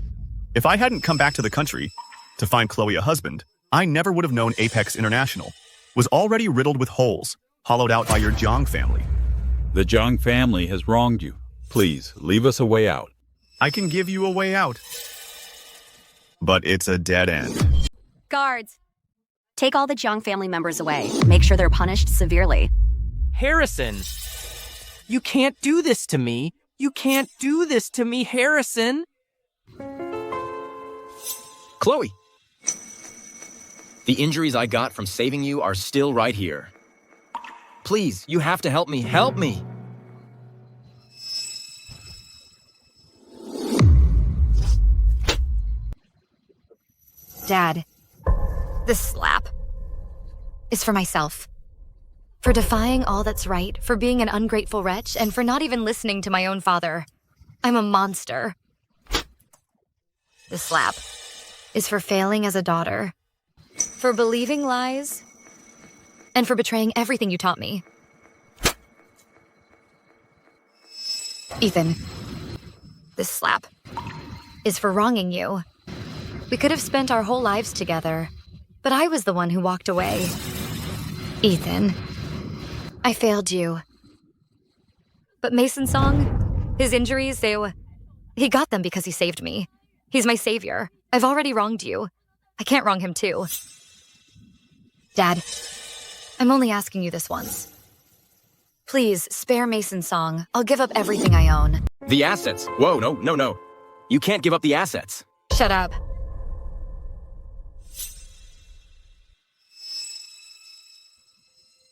If I hadn't come back to the country to find Chloe a husband, I never would have known Apex International was already riddled with holes, hollowed out by your Jang family. The Jang family has wronged you. Please, leave us a way out. I can give you a way out, but it's a dead end. Guards! Take all the Jang family members away. Make sure they're punished severely. Harrison! You can't do this to me! You can't do this to me, Harrison! Chloe! The injuries I got from saving you are still right here. Please, you have to help me. Help me! Dad, this slap is for myself. For defying all that's right, for being an ungrateful wretch, and for not even listening to my own father. I'm a monster. This slap is for failing as a daughter, for believing lies, and for betraying everything you taught me. Ethan, this slap is for wronging you. We could have spent our whole lives together, But I was the one who walked away. Ethan, I failed you. But Mason Song, his injuries, he got them because he saved me. He's my savior. I've already wronged you. I can't wrong him too. Dad, I'm only asking you this once. Please, spare Mason Song. I'll give up everything I own. The assets? Whoa, no. You can't give up the assets. Shut up.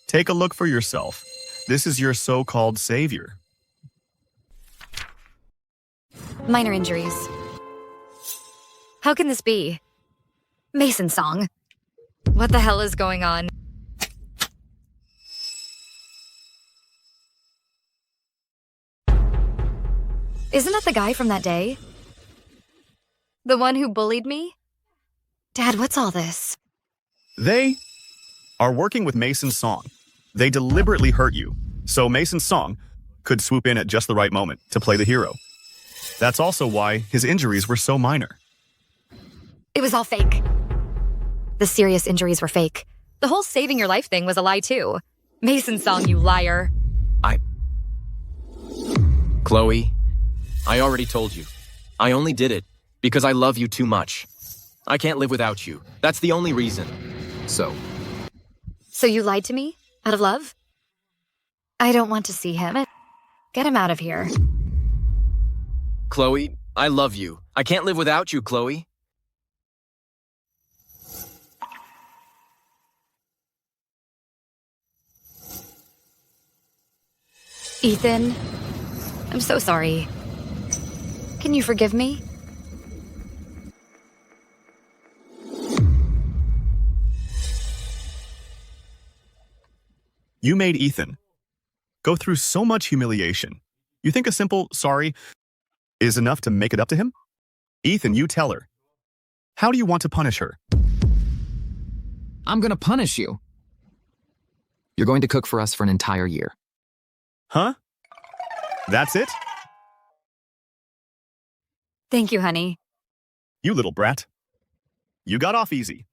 Take a look for yourself. This is your so-called savior. Minor injuries. How can this be? Mason Song. What the hell is going on? Isn't that the guy from that day? The one who bullied me? Dad, what's all this? They are working with Mason Song. They deliberately hurt you, so Mason Song could swoop in at just the right moment to play the hero. That's also why his injuries were so minor. It was all fake. The serious injuries were fake. The whole saving your life thing was a lie too. Mason Song, you liar. Chloe, I already told you. I only did it because I love you too much. I can't live without you. That's the only reason. So you lied to me? Out of love? I don't want to see him. Get him out of here. Chloe, I love you. I can't live without you, Chloe. Ethan, I'm so sorry. Can you forgive me? You made Ethan go through so much humiliation. You think a simple sorry is enough to make it up to him? Ethan, you tell her. How do you want to punish her? I'm gonna punish you. You're going to cook for us for an entire year. Huh? That's it? Thank you, honey. You little brat. You got off easy.